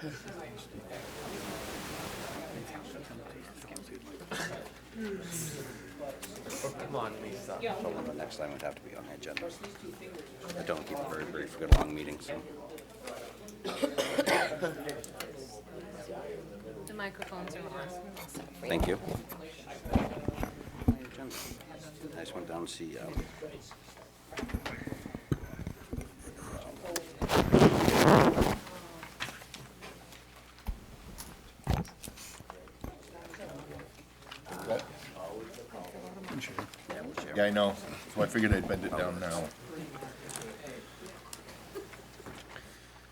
Come on, Lisa. So the next time would have to be on the agenda. I don't keep it very brief. We've got long meetings. So. The microphones are on. Thank you. I just went down to see. Yeah, I know. So I figured I'd bend it down now.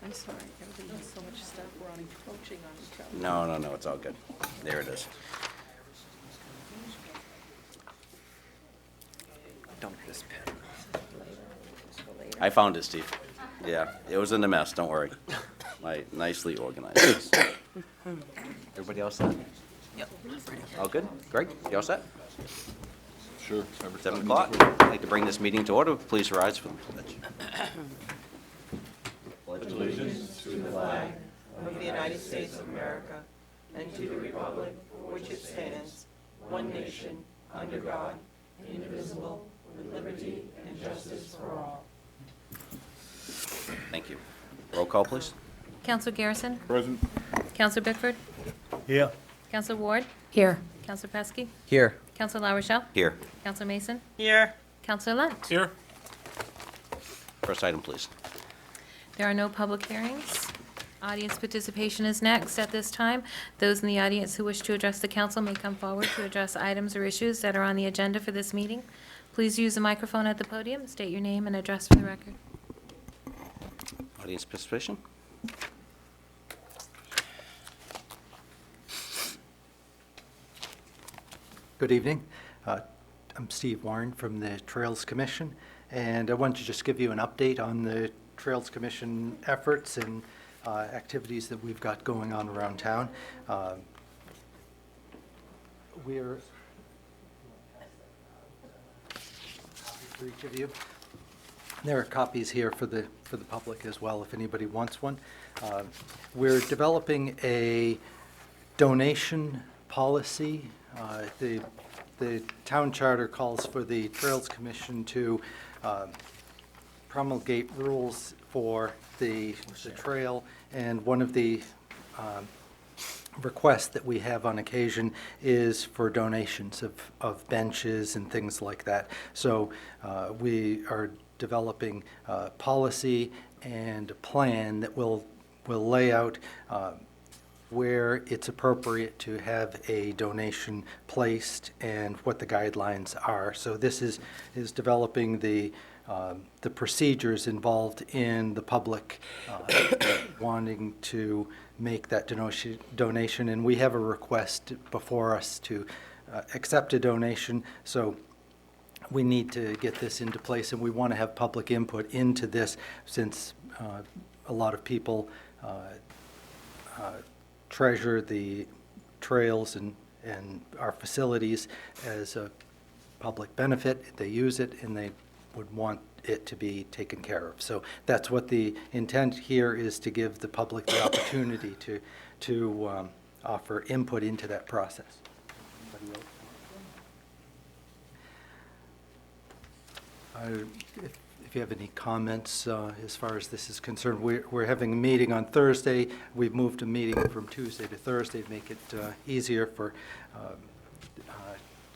I'm sorry, everybody has so much stuff, we're on encroaching on each other. No, it's all good. There it is. Dump this pen. I found it, Steve. Yeah, it was in the mess. Don't worry. Nicely organized. Everybody else set? Yep. All good? Greg, you all set? Sure. 7 o'clock. I'd like to bring this meeting to order. Please rise for the pledge. Allegiance to the flag of the United States of America and to the republic for which it stands, one nation, under God, indivisible, with liberty and justice for all. Thank you. Roll call, please. Counselor Garrison? Present. Counselor Bickford? Yeah. Counselor Ward? Here. Counselor Pesky? Here. Counselor La Rochelle? Here. Counselor Mason? Here. Counselor Lunt? Here. First item, please. There are no public hearings. Audience participation is next at this time. Those in the audience who wish to address the council may come forward to address items or issues that are on the agenda for this meeting. Please use the microphone at the podium, state your name and address for the record. Audience participation? Good evening. I'm Steve Warren from the Trails Commission, and I wanted to just give you an update on the Trails Commission efforts and activities that we've got going on around town. We're for each of you. There are copies here for the public as well, if anybody wants one. We're developing a donation policy. The town charter calls for the Trails Commission to promulgate rules for the trail, and one of the requests that we have on occasion is for donations of benches and things like that. So we are developing a policy and a plan that will lay out where it's appropriate to have a donation placed and what the guidelines are. So this is developing the procedures involved in the public wanting to make that donation, and we have a request before us to accept a donation. So we need to get this into place, and we want to have public input into this, since a lot of people treasure the trails and our facilities as a public benefit. They use it, and they would want it to be taken care of. So that's what the intent here is, to give the public the opportunity to offer input into that process. Anybody else? If you have any comments as far as this is concerned, we're having a meeting on Thursday. We've moved a meeting from Tuesday to Thursday to make it easier for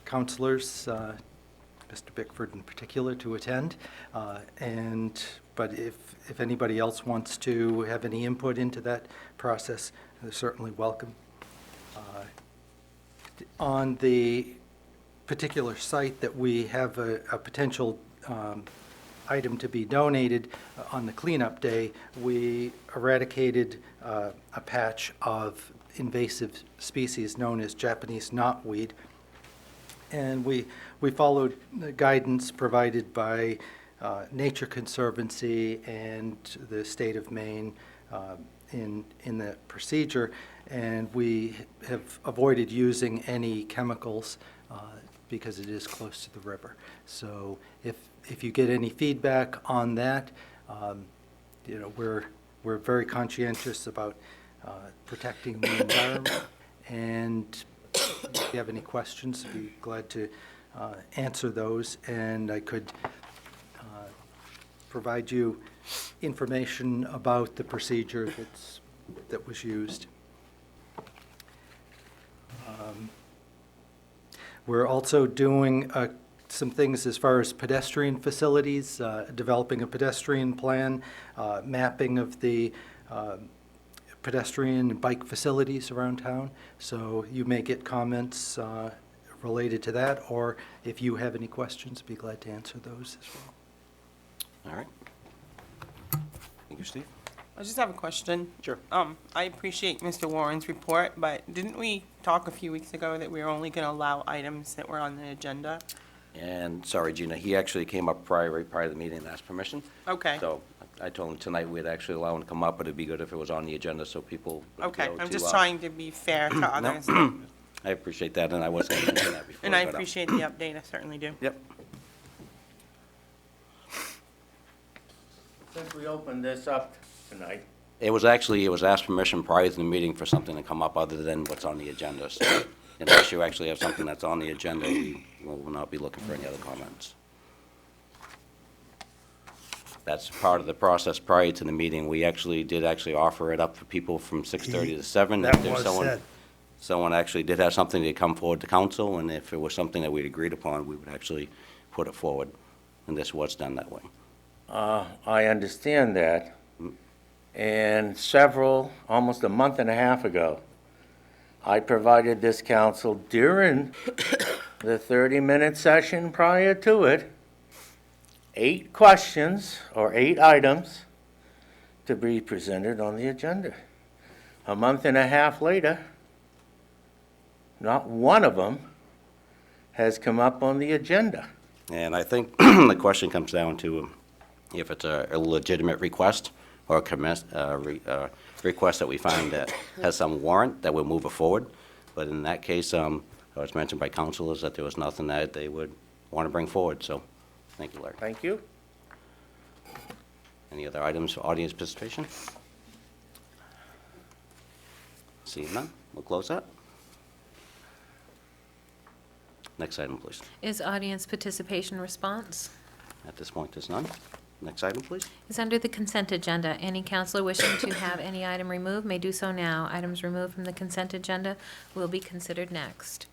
councilors, Mr. Bickford in particular, to attend. But if anybody else wants to have any input into that process, they're certainly welcome. On the particular site that we have a potential item to be donated, on the cleanup day, we eradicated a patch of invasive species known as Japanese knotweed. And we followed the guidance provided by Nature Conservancy and the state of Maine in the procedure, and we have avoided using any chemicals because it is close to the river. So if you get any feedback on that, we're very conscientious about protecting the environment. And if you have any questions, I'd be glad to answer those. And I could provide you information about the procedure that was used. We're also doing some things as far as pedestrian facilities, developing a pedestrian plan, mapping of the pedestrian and bike facilities around town. So you may get comments related to that, or if you have any questions, be glad to answer those as well. All right. Thank you, Steve. I just have a question. Sure. I appreciate Mr. Warren's report, but didn't we talk a few weeks ago that we were only going to allow items that were on the agenda? And sorry, Gina, he actually came up right prior to the meeting and asked permission. Okay. So I told him tonight we'd actually allow him to come up, but it'd be good if it was on the agenda so people would Okay, be able I'm to, just trying to be fair to others. I appreciate that, and I was going to mention that before. And I but, appreciate the update, I certainly do. Yep. Since we opened this up tonight, It was asked permission prior to the meeting for something to come up other than what's on the agenda. So unless you actually have something that's on the agenda, we will not be looking for any other comments. That's part of the process prior to the meeting. We did offer it up for people from 6:30 to 7. That If there's was said. Someone actually did have something to come forward to council, and if it was something that we'd agreed upon, we would actually put it forward. And this was done that way. I understand that. And almost a month and a half ago, I provided this council during the 30-minute session prior to it, 8 questions or 8 items to be presented on the agenda. A month and a half later, not one of them has come up on the agenda. And I think the question comes down to if it's a legitimate request or a request that we find that has some warrant, that we'll move it forward. But in that case, it was mentioned by councilors that there was nothing that they would want to bring forward, so thank you, Larry. Thank you. Any other items for audience participation? Seeing none, we'll close that. Next item, please. Is audience participation response? At this point, there's none. Next item, please. Is under the consent agenda. Any counselor wishing to have any item removed may do so now. Items removed from the consent agenda will be considered next.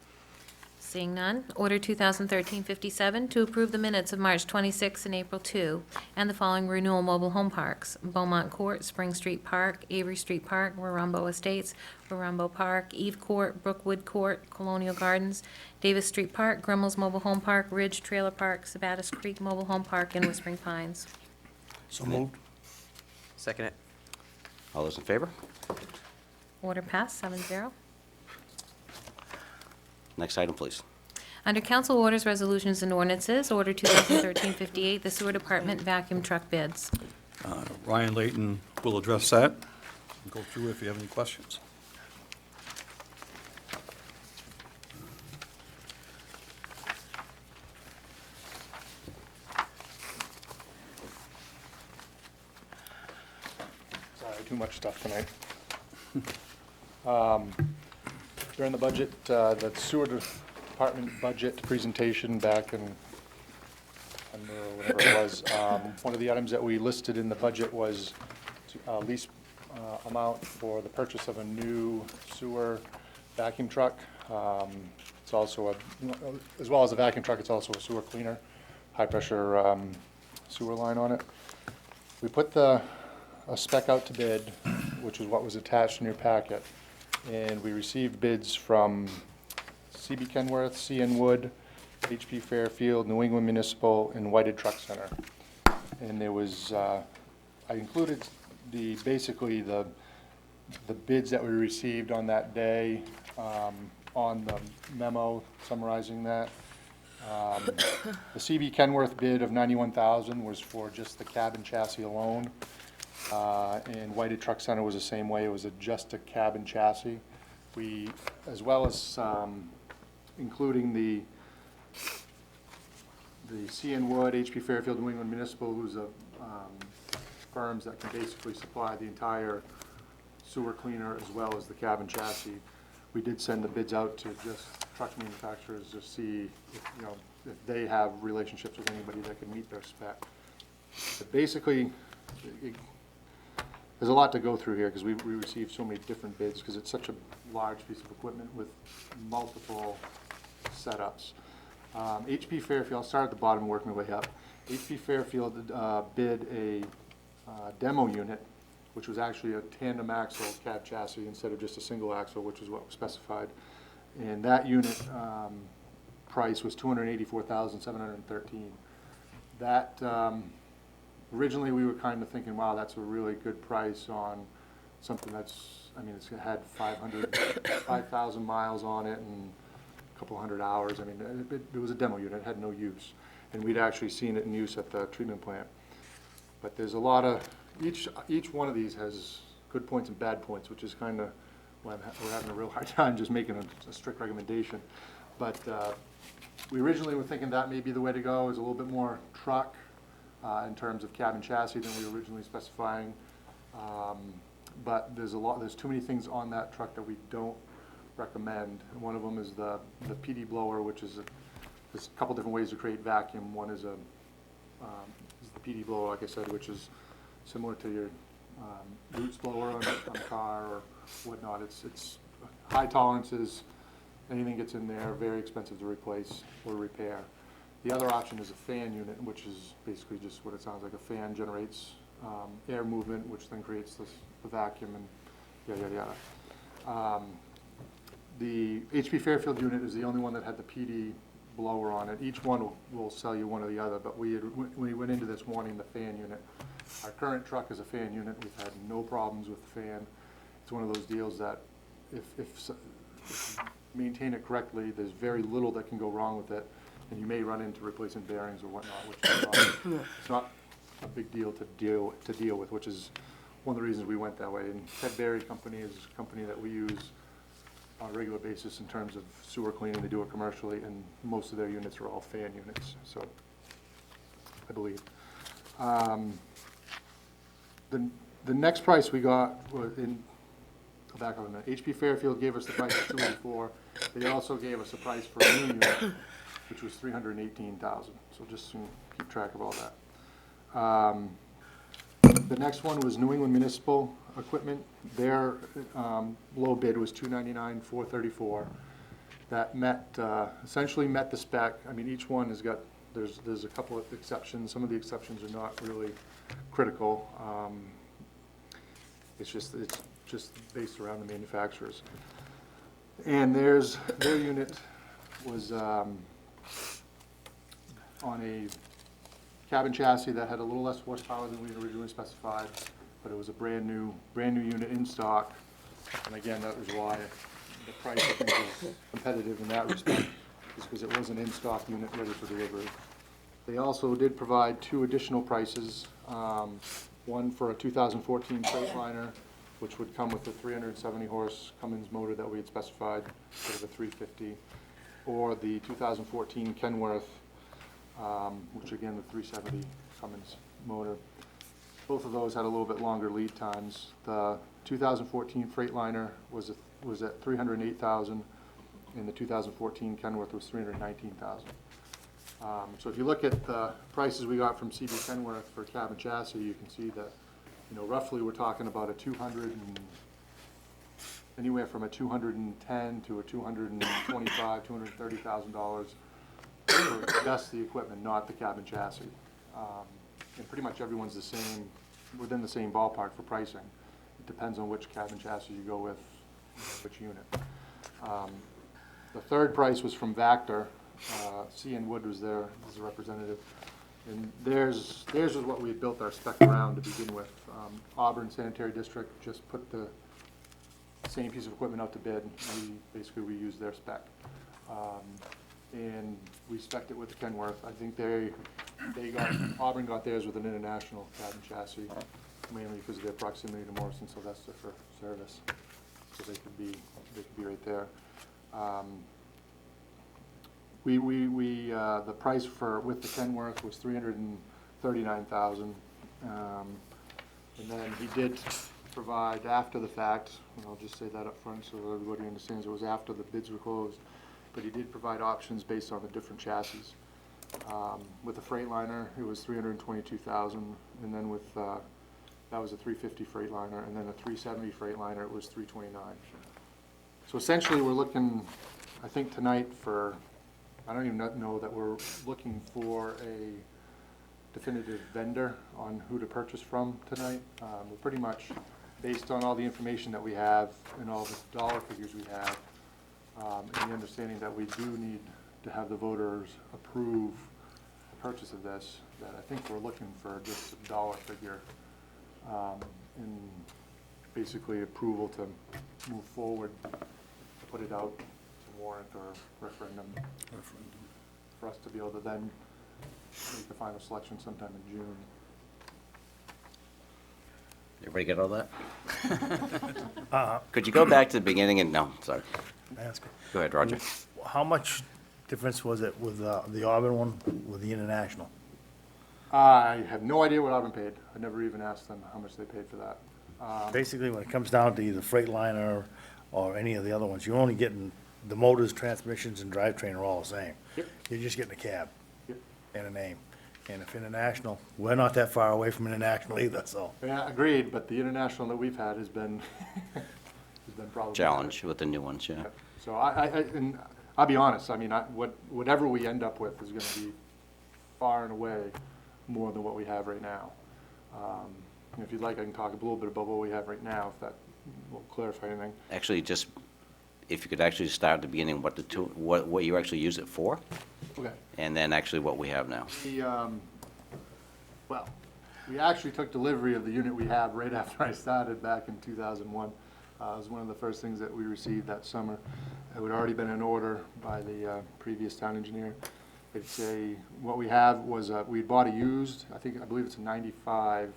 Seeing none, Order 2013-57 to approve the minutes of March 26 and April 2, and the following renewal mobile home parks: Beaumont Court, Spring Street Park, Avery Street Park, Warumbo Estates, Warumbo Park, Eve Court, Brookwood Court, Colonial Gardens, Davis Street Park, Grimmel's Mobile Home Park, Ridge Trailer Park, Sabattis Creek Mobile Home Park, and Whispering Pines. So moved. Second it. All those in favor? Order passed, 7-0. Next item, please. Under Council Orders, Resolutions, and Ordinances, Order 2013-58, the Sewer Department vacuum truck bids. Ryan Layton will address that and go through if you have any questions. Sorry, too much stuff tonight. During the budget, the sewer department budget presentation back in September or whatever it was, one of the items that we listed in the budget was lease amount for the purchase of a new sewer vacuum truck. It's also as well as a vacuum truck, it's also a sewer cleaner, high-pressure sewer line on it. We put a spec out to bid, which is what was attached in your packet, and we received bids from CB Kenworth, CN Wood, HP Fairfield, New England Municipal, and Whited Truck Center. And there was, I included basically the bids that we received on that day on the memo summarizing that. The CB Kenworth bid of $91,000 was for just the cabin chassis alone. And Whited Truck Center was the same way. It was just a cabin chassis. We, as well as including the CN Wood, HP Fairfield, New England Municipal, who's firms that can basically supply the entire sewer cleaner as well as the cabin chassis. We did send the bids out to just truck manufacturers to see if, if they have relationships with anybody that can meet their spec. But basically, there's a lot to go through here because we received so many different bids because it's such a large piece of equipment with multiple setups. HP Fairfield, I'll start at the bottom and work my way up. HP Fairfield bid a demo unit, which was actually a tandem axle cab chassis instead of just a single axle, which is what was specified. And that unit price was $284,713. That originally we were kind of thinking, wow, that's a really good price on something that's, I mean, it's had 5,000 miles on it and a couple hundred hours. I mean, it was a demo unit, it had no use. And we'd actually seen it in use at the treatment plant. But there's a lot of, each one of these has good points and bad points, which is kind of why we're having a real hard time just making a strict recommendation. But we originally were thinking that may be the way to go, is a little bit more truck in terms of cabin chassis than we were originally specifying. But there's too many things on that truck that we don't recommend. And one of them is the PD blower, which is there's a couple different ways to create vacuum. One is the PD blower, like I said, which is similar to your roots blower on a car or whatnot. It's high tolerances. Anything gets in there, very expensive to replace or repair. The other option is a fan unit, which is basically just what it sounds like. A fan generates air movement, which then creates the vacuum and yada, yada, yada. The HP Fairfield unit is the only one that had the PD blower on it. Each one will sell you one or the other, but we went into this wanting the fan unit. Our current truck is a fan unit. We've had no problems with the fan. It's one of those deals that if you maintain it correctly, there's very little that can go wrong with it, and you may run into replacing bearings or whatnot, which is it's not a big deal to deal with, which is one of the reasons we went that way. And Ted Berry Company is a company that we use on a regular basis in terms of sewer cleaning. They do it commercially, and most of their units are all fan units, so I believe. The next price we got was back on a minute. HP Fairfield gave us the price of $284. They also gave us a price for a new unit, which was $318,000. So just keep track of all that. The next one was New England Municipal Equipment. Their low bid was $299,434. That essentially met the spec. I mean, each one has got, there's a couple of exceptions. Some of the exceptions are not really critical. It's just based around the manufacturers. And their unit was on a cabin chassis that had a little less horsepower than we had originally specified, but it was a brand new unit in stock. And again, that was why the price, I think, was competitive in that respect, is because it was an in-stock unit ready for delivery. They also did provide two additional prices, one for a 2014 Freightliner, which would come with the 370 horse Cummins motor that we had specified instead of a 350, or the 2014 Kenworth, which again, the 370 Cummins motor. Both of those had a little bit longer lead times. The 2014 Freightliner was at $308,000, and the 2014 Kenworth was $319,000. So if you look at the prices we got from CB Kenworth for cabin chassis, you can see that, roughly we're talking about anywhere from a $210,000 to a $225,000, $230,000 for just the equipment, not the cabin chassis. And pretty much everyone's within the same ballpark for pricing. It depends on which cabin chassis you go with, which unit. The third price was from Vactor. C.N. Wood was there as a representative. And theirs was what we had built our spec around to begin with. Auburn Sanitary District just put the same piece of equipment out to bid. We used their spec. And we spec'd it with the Kenworth. I think Auburn got theirs with an international cabin chassis, mainly because of their proximity to Morrison Sylvester for service. So they could be right there. The price with the Kenworth was $339,000, and then he did provide after the fact, and I'll just say that up front so everybody understands it was after the bids were closed, but he did provide options based on the different chassis. With the Freightliner, it was $322,000, and then with, that was a 350 Freightliner, and then a 370 Freightliner, it was $329,000. So essentially, we're looking, I think tonight for, I don't even know that we're looking for a definitive vendor on who to purchase from tonight. We're pretty much, based on all the information that we have and all the dollar figures we have, and the understanding that we do need to have the voters approve the purchase of this, that I think we're looking for just a dollar figure, and basically approval to move forward, put it out to warrant or referendum, for us to be able to then make the final selection sometime in June. Everybody get all that? Could you go back to the beginning and, no, sorry. Ask. Go ahead, Roger. How much difference was it with the Auburn one, with the International? I have no idea what Auburn paid. I never even asked them how much they paid for that. Basically, when it comes down to either Freightliner or any of the other ones, you're only getting, the motors, transmissions, and drivetrain are all the same. Yep. You're just getting a cab Yep. and a name. And if International, we're not that far away from International either, so. Yeah, agreed, but the International that we've had has been, has been problematic. Challenge with the new ones, yeah. So and I'll be honest, I mean, whatever we end up with is gonna be far and away more than what we have right now. If you'd like, I can talk a little bit about what we have right now, if that will clarify anything. Actually, just, if you could actually start at the beginning, what you actually use it for, Okay. and then actually what we have now. Well, we actually took delivery of the unit we have right after I started back in 2001. It was one of the first things that we received that summer. It had already been in order by the previous town engineer. What we have was, we bought a used, I believe it's a 95,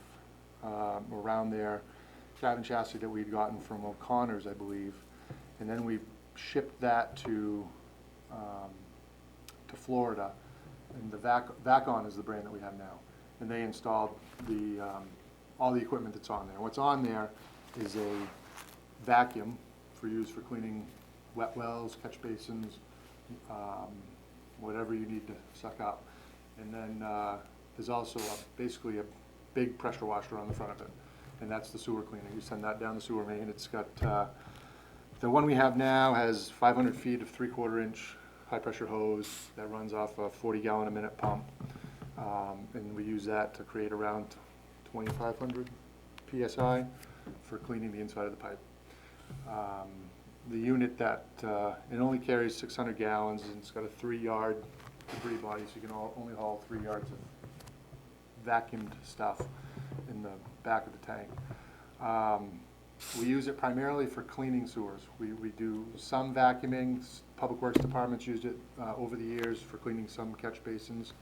around there, cabin chassis that we'd gotten from O'Connor's, I believe. And then we shipped that to Florida, and the Vacon is the brand that we have now. And they installed all the equipment that's on there. What's on there is a vacuum for use for cleaning wet wells, catch basins, whatever you need to suck up. And then there's also basically a big pressure washer on the front of it, and that's the sewer cleaner. You send that down the sewer main. It's got, the one we have now has 500 feet of 3/4 inch high pressure hose that runs off a 40 gallon a minute pump. And we use that to create around 2,500 PSI for cleaning the inside of the pipe. The unit that, it only carries 600 gallons, and it's got a 3-yard debris body, so you can only haul 3 yards of vacuumed stuff in the back of the tank. We use it primarily for cleaning sewers. We do some vacuuming. Public Works departments used it over the years for cleaning some catch basins.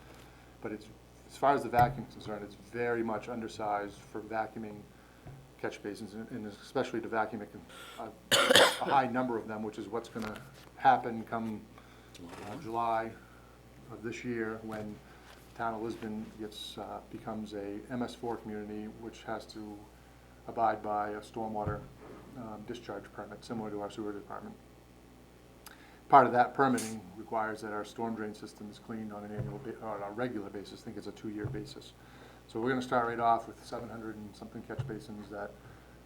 But it's, as far as the vacuum is concerned, it's very much undersized for vacuuming catch basins, and especially to vacuum a high number of them, which is what's going to happen come July of this year, when the town of Lisbon becomes a MS4 community, which has to abide by a stormwater discharge permit, similar to our sewer department. Part of that permitting requires that our storm drain system is cleaned on an annual or on a regular basis. I think it's a 2-year basis. So we're going to start right off with 700 and something catch basins that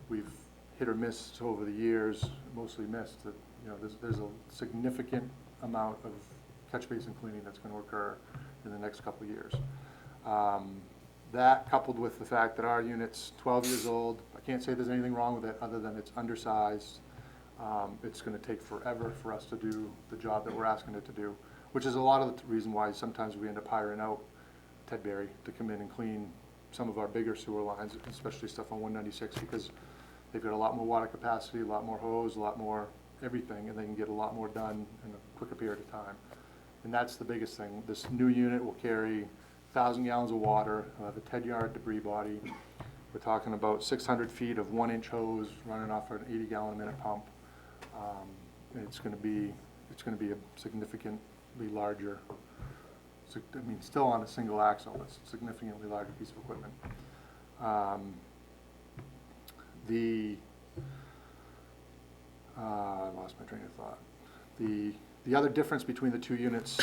we've hit or missed over the years, mostly missed. That, you know, there's a significant amount of catch basin cleaning that's going to occur in the next couple of years. That, coupled with the fact that our unit's 12 years old, I can't say there's anything wrong with it other than it's undersized. It's going to take forever for us to do the job that we're asking it to do, which is a lot of the reason why sometimes we end up hiring out Ted Berry to come in and clean some of our bigger sewer lines, especially stuff on 196, because they've got a lot more water capacity, a lot more hose, a lot more everything, and they can get a lot more done in a quicker period of time. And that's the biggest thing. This new unit will carry 1,000 gallons of water, the 10-yard debris body. We're talking about 600 feet of 1-inch hose running off an 80-gallon-a-minute pump. And it's going to be a significantly larger, I mean, still on a single axle, but significantly larger piece of equipment. I lost my train of thought. The other difference between the two units,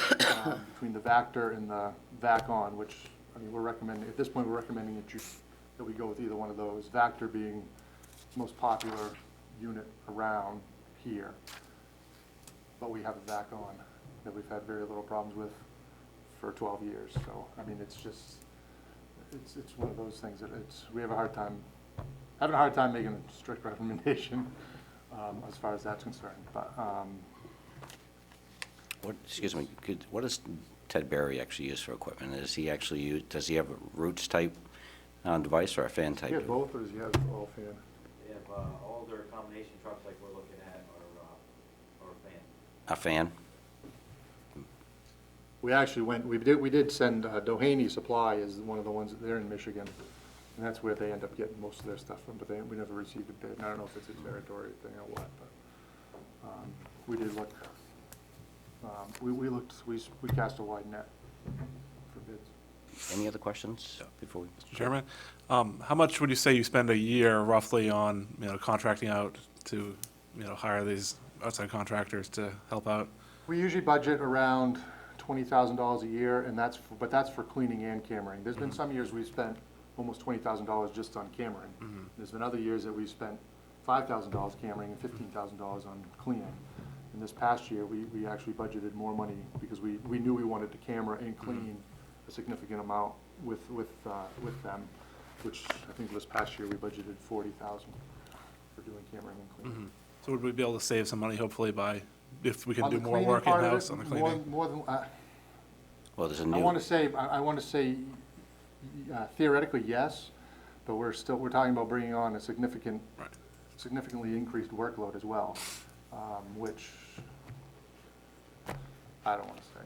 between the Vector and the VAC-On, which, I mean, we're recommending, at this point, we're recommending that we go with either one of those. Vector being the most popular unit around here. But we have a VAC-On that we've had very little problems with for 12 years. So, I mean, it's just, it's one of those things that we have having a hard time making a strict recommendation as far as that's concerned. But, Excuse me, what does Ted Berry actually use for equipment? Does he have a Roots type device or a fan type? he has both, or does he have all fan? They have older combination trucks like we're looking at, or a fan. A fan? We actually we did send Doheny Supply is one of the ones, they're in Michigan, and that's where they end up getting most of their stuff from, but we never received a bid. And I don't know if it's a territory thing or what, but we did look, we cast a wide net for bids. Any other questions before we? Mr. Chairman, how much would you say you spend a year roughly on, contracting out to, hire these outside contractors to help out? We usually budget around $20,000 a year, and that's for cleaning and cameraing. There's been some years we've spent almost $20,000 just on cameraing. There's been other years that we've spent $5,000 cameraing and $15,000 on cleaning. And this past year, we actually budgeted more money because we knew we wanted to camera and clean a significant amount with them, which I think this past year we budgeted $40,000 for doing cameraing and cleaning. So would we be able to save some money hopefully if we can On do the more cleaning work part of in-house it, on the cleaning? More than, Well, there's a I new. want to say theoretically, yes, but we're talking about bringing on a significantly increased workload as well, which I don't want to say.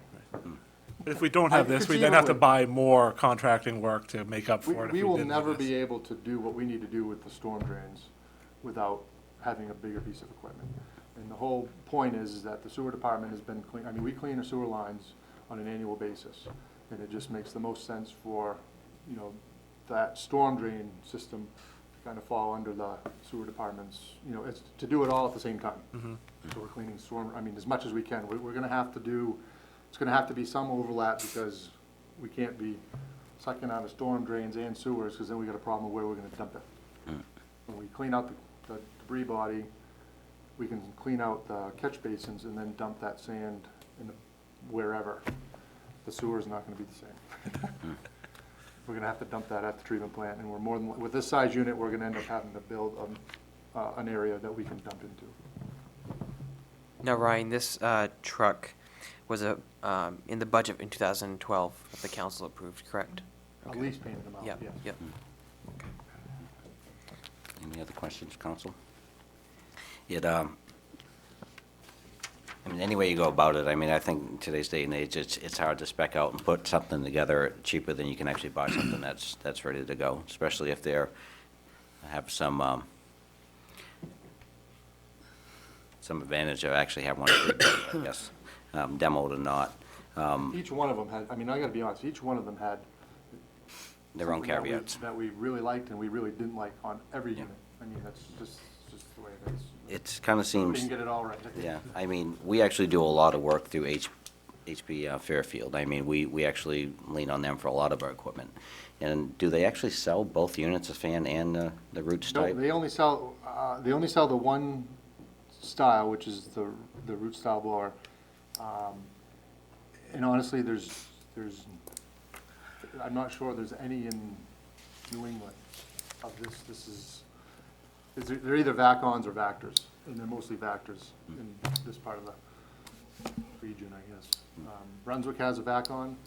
But if we don't have this, we then have to buy more contracting work to make up for it. if We will didn't do never this. be able to do what we need to do with the storm drains without having a bigger piece of equipment. And the whole point is that the sewer department has been clean, I mean, we clean our sewer lines on an annual basis. And it just makes the most sense for, that storm drain system to kind of fall under the sewer department's, it's to do it all at the same time. So we're cleaning storm, I mean, as much as we can. We're gonna have to do, it's gonna have to be some overlap because we can't be sucking out of storm drains and sewers, because then we got a problem of where we're gonna dump it. When we clean out the debris body, we can clean out the catch basins and then dump that sand in wherever. The sewer's not gonna be the same. We're gonna have to dump that at the treatment plant, and with this size unit, we're gonna end up having to build an area that we can dump into. Now, Ryan, this truck was in the budget in 2012 that the council approved, correct? A lease payment amount, Yep, yes. yep. Any other questions, council? Any way you go about it, I think in today's day and age, it's hard to spec out and put something together cheaper than you can actually buy something that's ready to go, especially if have some advantage of actually having one, I guess, demoed or not. Each one of them had, I gotta be honest, each one of them had Their own something that caveats. that we really liked and we really didn't like on every unit. That's just the way it is. It kind of We seems. didn't get it all right. Yeah, we actually do a lot of work through HP Fairfield. We actually lean on them for a lot of our equipment. And do they actually sell both units, a fan and the Roots No, type? they only sell the one style, which is the root style blower. And honestly, I'm not sure there's any in New England of this. They're either VAC-Ons or Vectors, and they're mostly Vectors in this part of the region, I guess. Brunswick has a VAC-On,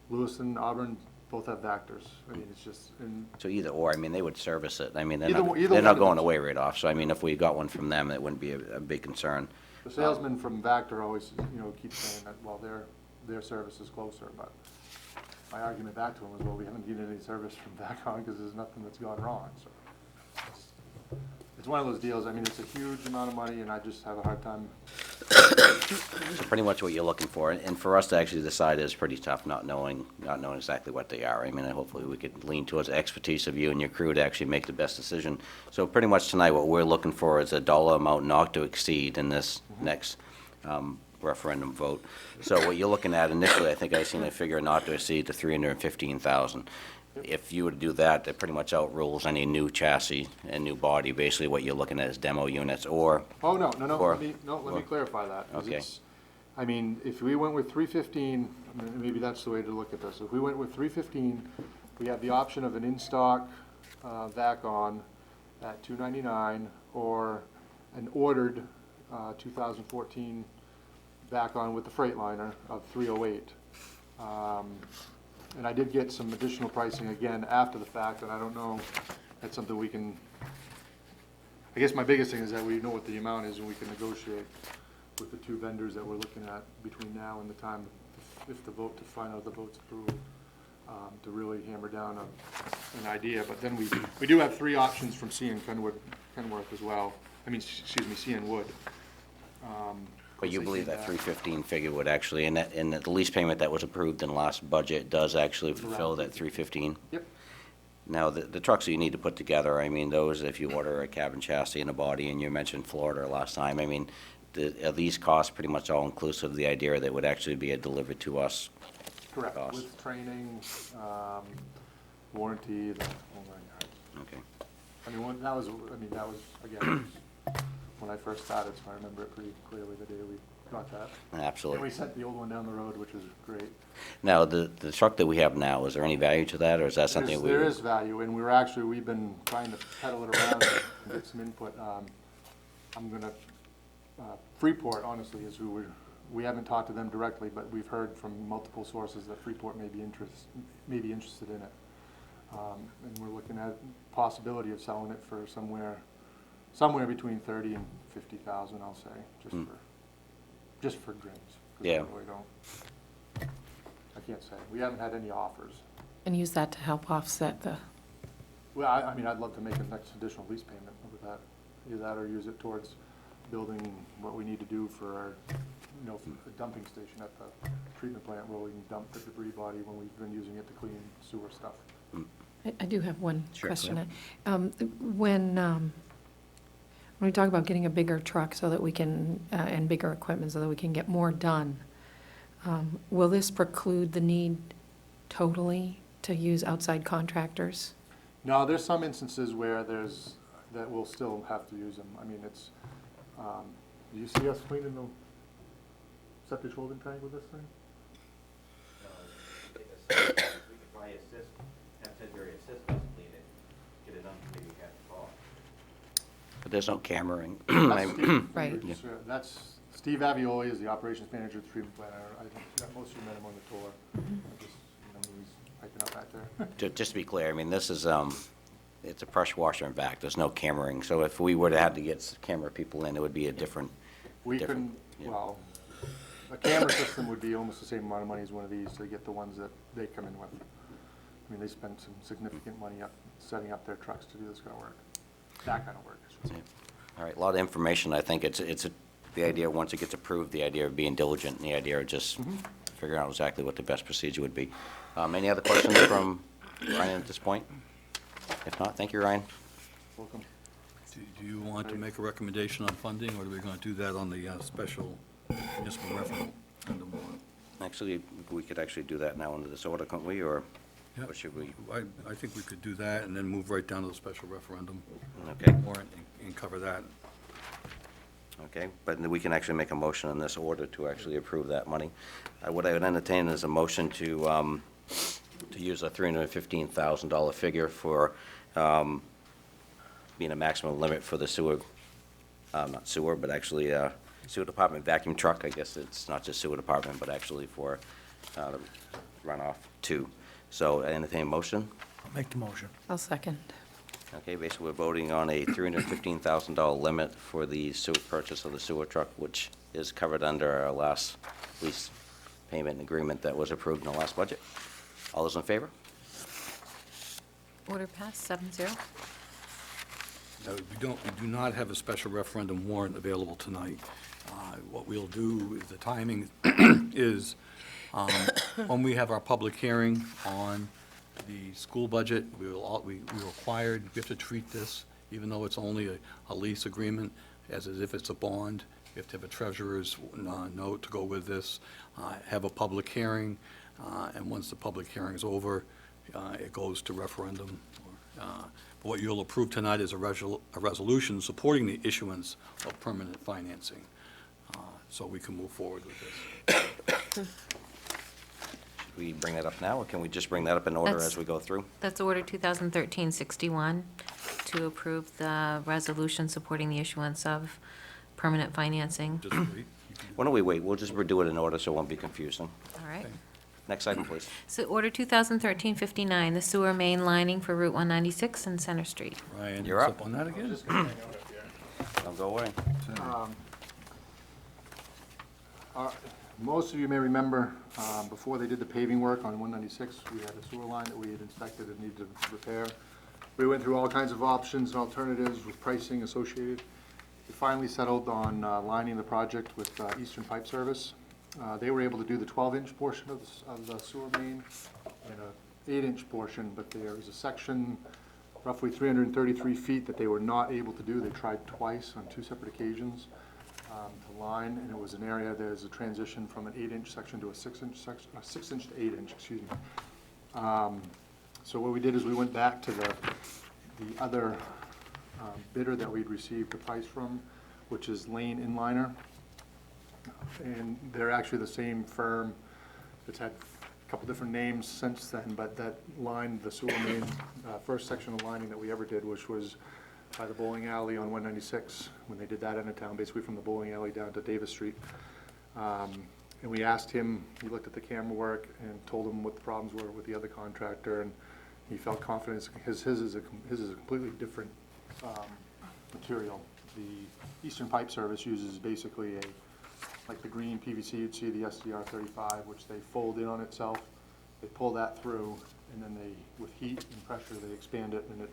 Lewiston, Auburn, both have Vectors. It's just, So either or, they would service it. They're Either not, one they're of not them. going away right off. So if we got one from them, it wouldn't be a big concern. the salesman from Vector always, keeps saying that, well, their service is closer, but my argument back to him was, well, we haven't needed any service from VAC-On because there's nothing that's gone wrong, so. It's one of those deals, it's a huge amount of money, and I just have a hard time So pretty much what you're looking for, and for us to actually decide is pretty tough, not knowing exactly what they are. I mean, hopefully we could lean towards the expertise of you and your crew to actually make the best decision. So pretty much tonight, what we're looking for is a dollar amount not to exceed in this next referendum vote. So what you're looking at initially, I think I seen a figure not to exceed the 315,000. If you were to do that, that pretty much outrules any new chassis and new body. Basically, what you're looking at is demo units or. Oh, no, or- let me clarify that. 'cause Okay. I mean, if we went with 315, maybe that's the way to look at this. If we went with 315, we have the option of an in-stock VAC-on at $299 or an ordered 2014 VAC-on with the Freightliner of $308. And I did get some additional pricing again after the fact, and I don't know, that's something we can, I guess my biggest thing is that we know what the amount is and we can negotiate with the two vendors that we're looking at between now and the time, if the vote, to find out the vote's approved, to really hammer down an idea. But then we do have three options from C and Kenworth as well. I mean, excuse me, C and Wood. But you believe that 315 figure would actually, and the lease payment that was approved in the last budget does actually fulfill that 315? Yep. Now, the trucks that you need to put together, I mean, those, if you order a cabin chassis and a body, and you mentioned Florida last time, I mean, are these costs pretty much all inclusive of the idea that would actually be delivered to us? Correct, Cost. with training, warranty, the whole nine yards. Okay. I mean, that was, again, when I first started, so I remember it pretty clearly the day we got that. Absolutely. And we sent the old one down the road, which was great. Now, the truck that we have now, is there any value to that, or is that something we? There is value, and we've been trying to peddle it around and get some input. I'm gonna, Freeport, honestly, is who we haven't talked to them directly, but we've heard from multiple sources that Freeport may be interested in it. And we're looking at possibility of selling it for somewhere between 30 and 50,000, I'll say, just for grins. 'Cause Yeah. we really don't, I can't say. We haven't had any offers. And use that to help offset the, Well, I mean, I'd love to make a next additional lease payment with that. Either that or use it towards building what we need to do for our, a dumping station at the treatment plant where we can dump the debris body when we've been using it to clean sewer stuff. I do have one Sure, question. When we talk about getting a bigger truck so that we can, and bigger equipment so that we can get more done, will this preclude the need totally to use outside contractors? No, there's some instances where that we'll still have to use them. I mean, it's, do you see us cleaning the septic holding tank with this thing? We could probably have Tidbury assist us clean it, get it done, maybe half the cost. But there's no cameraing. That's Steve. Right. That's, Steve Avioli is the operations manager at the treatment plant. I think most of you met him on the tour. I just, he's piping up back there. Just to be clear, I mean, this is, it's a pressure washer and vac, there's no cameraing, so if we were to have to get camera people in, it would be a different. We different, can, yeah. well, a camera system would be almost the same amount of money as one of these to get the ones that they come in with. I mean, they spend some significant money setting up their trucks to do this kind of work. That kind of work, I should say. Yeah. All right, a lot of information, I think the idea, once it gets approved, the idea of being diligent, and the idea of just figuring out exactly what the best procedure would be. Any other questions from Ryan at this point? If not, thank you, Ryan. Welcome. Do you want to make a recommendation on funding, or are we going to do that on the special municipal referendum? Actually, we could actually do that now under this order, couldn't we, or Yep. should we? I think we could do that and then move right down to the special referendum Okay, warrant and cover that. okay, but we can actually make a motion on this order to actually approve that money. What I would entertain is a motion to use a $315,000 figure for being a maximum limit for the sewer, not sewer, but actually sewer department vacuum truck. I guess it's not just sewer department, but actually for the runoff too. So I entertain a motion. I'll make the motion. I'll second. Okay, basically, we're voting on a $315,000 limit for the sewer purchase of the sewer truck, which is covered under our last lease payment agreement that was approved in the last budget. All those in favor? Order passed, 7-0. We do not have a special referendum warrant available tonight. What we'll do is, the timing is, when we have our public hearing on the school budget, we have to treat this, even though it's only a lease agreement, as if it's a bond. We have to have a treasurer's note to go with this, have a public hearing, and once the public hearing is over, it goes to referendum. What you'll approve tonight is a resolution supporting the issuance of permanent financing, so we can move forward with this. Should we bring that up now, or can we just bring that up in order That's- as we go through? That's Order 2013-61, to approve the resolution supporting the issuance of permanent financing. Just wait. Why don't we wait? We'll just do it in order so it won't be confusing. All right. Next item, please. So Order 2013-59, the sewer main lining for Route 196 and Center Street. Ryan, You're what's up. on that again? Don't go away. Most of you may remember, before they did the paving work on 196, we had a sewer line that we had inspected and needed to repair. We went through all kinds of options and alternatives with pricing associated. We finally settled on lining the project with Eastern Pipe Service. They were able to do the 12-inch portion of the sewer main and a 8-inch portion, but there is a section roughly 333 feet that they were not able to do. They tried twice on 2 separate occasions to line, and it was an area, there's a transition from an 8-inch section to a 6-inch section, a 6-inch to 8-inch, excuse me. So what we did is we went back to the other bidder that we'd received the price from, which is Lane Inliner. And they're actually the same firm. It's had a couple different names since then, but that line, the sewer main, first section of lining that we ever did, which was by the bowling alley on 196, when they did that end of town, basically from the bowling alley down to Davis Street. And we asked him, he looked at the camera work and told him what the problems were with the other contractor, and he felt confident. His is a completely different material. The Eastern Pipe Service uses basically like the green PVC you'd see, the SDR-35, which they fold in on itself. They pull that through, and then with heat and pressure, they expand it, and it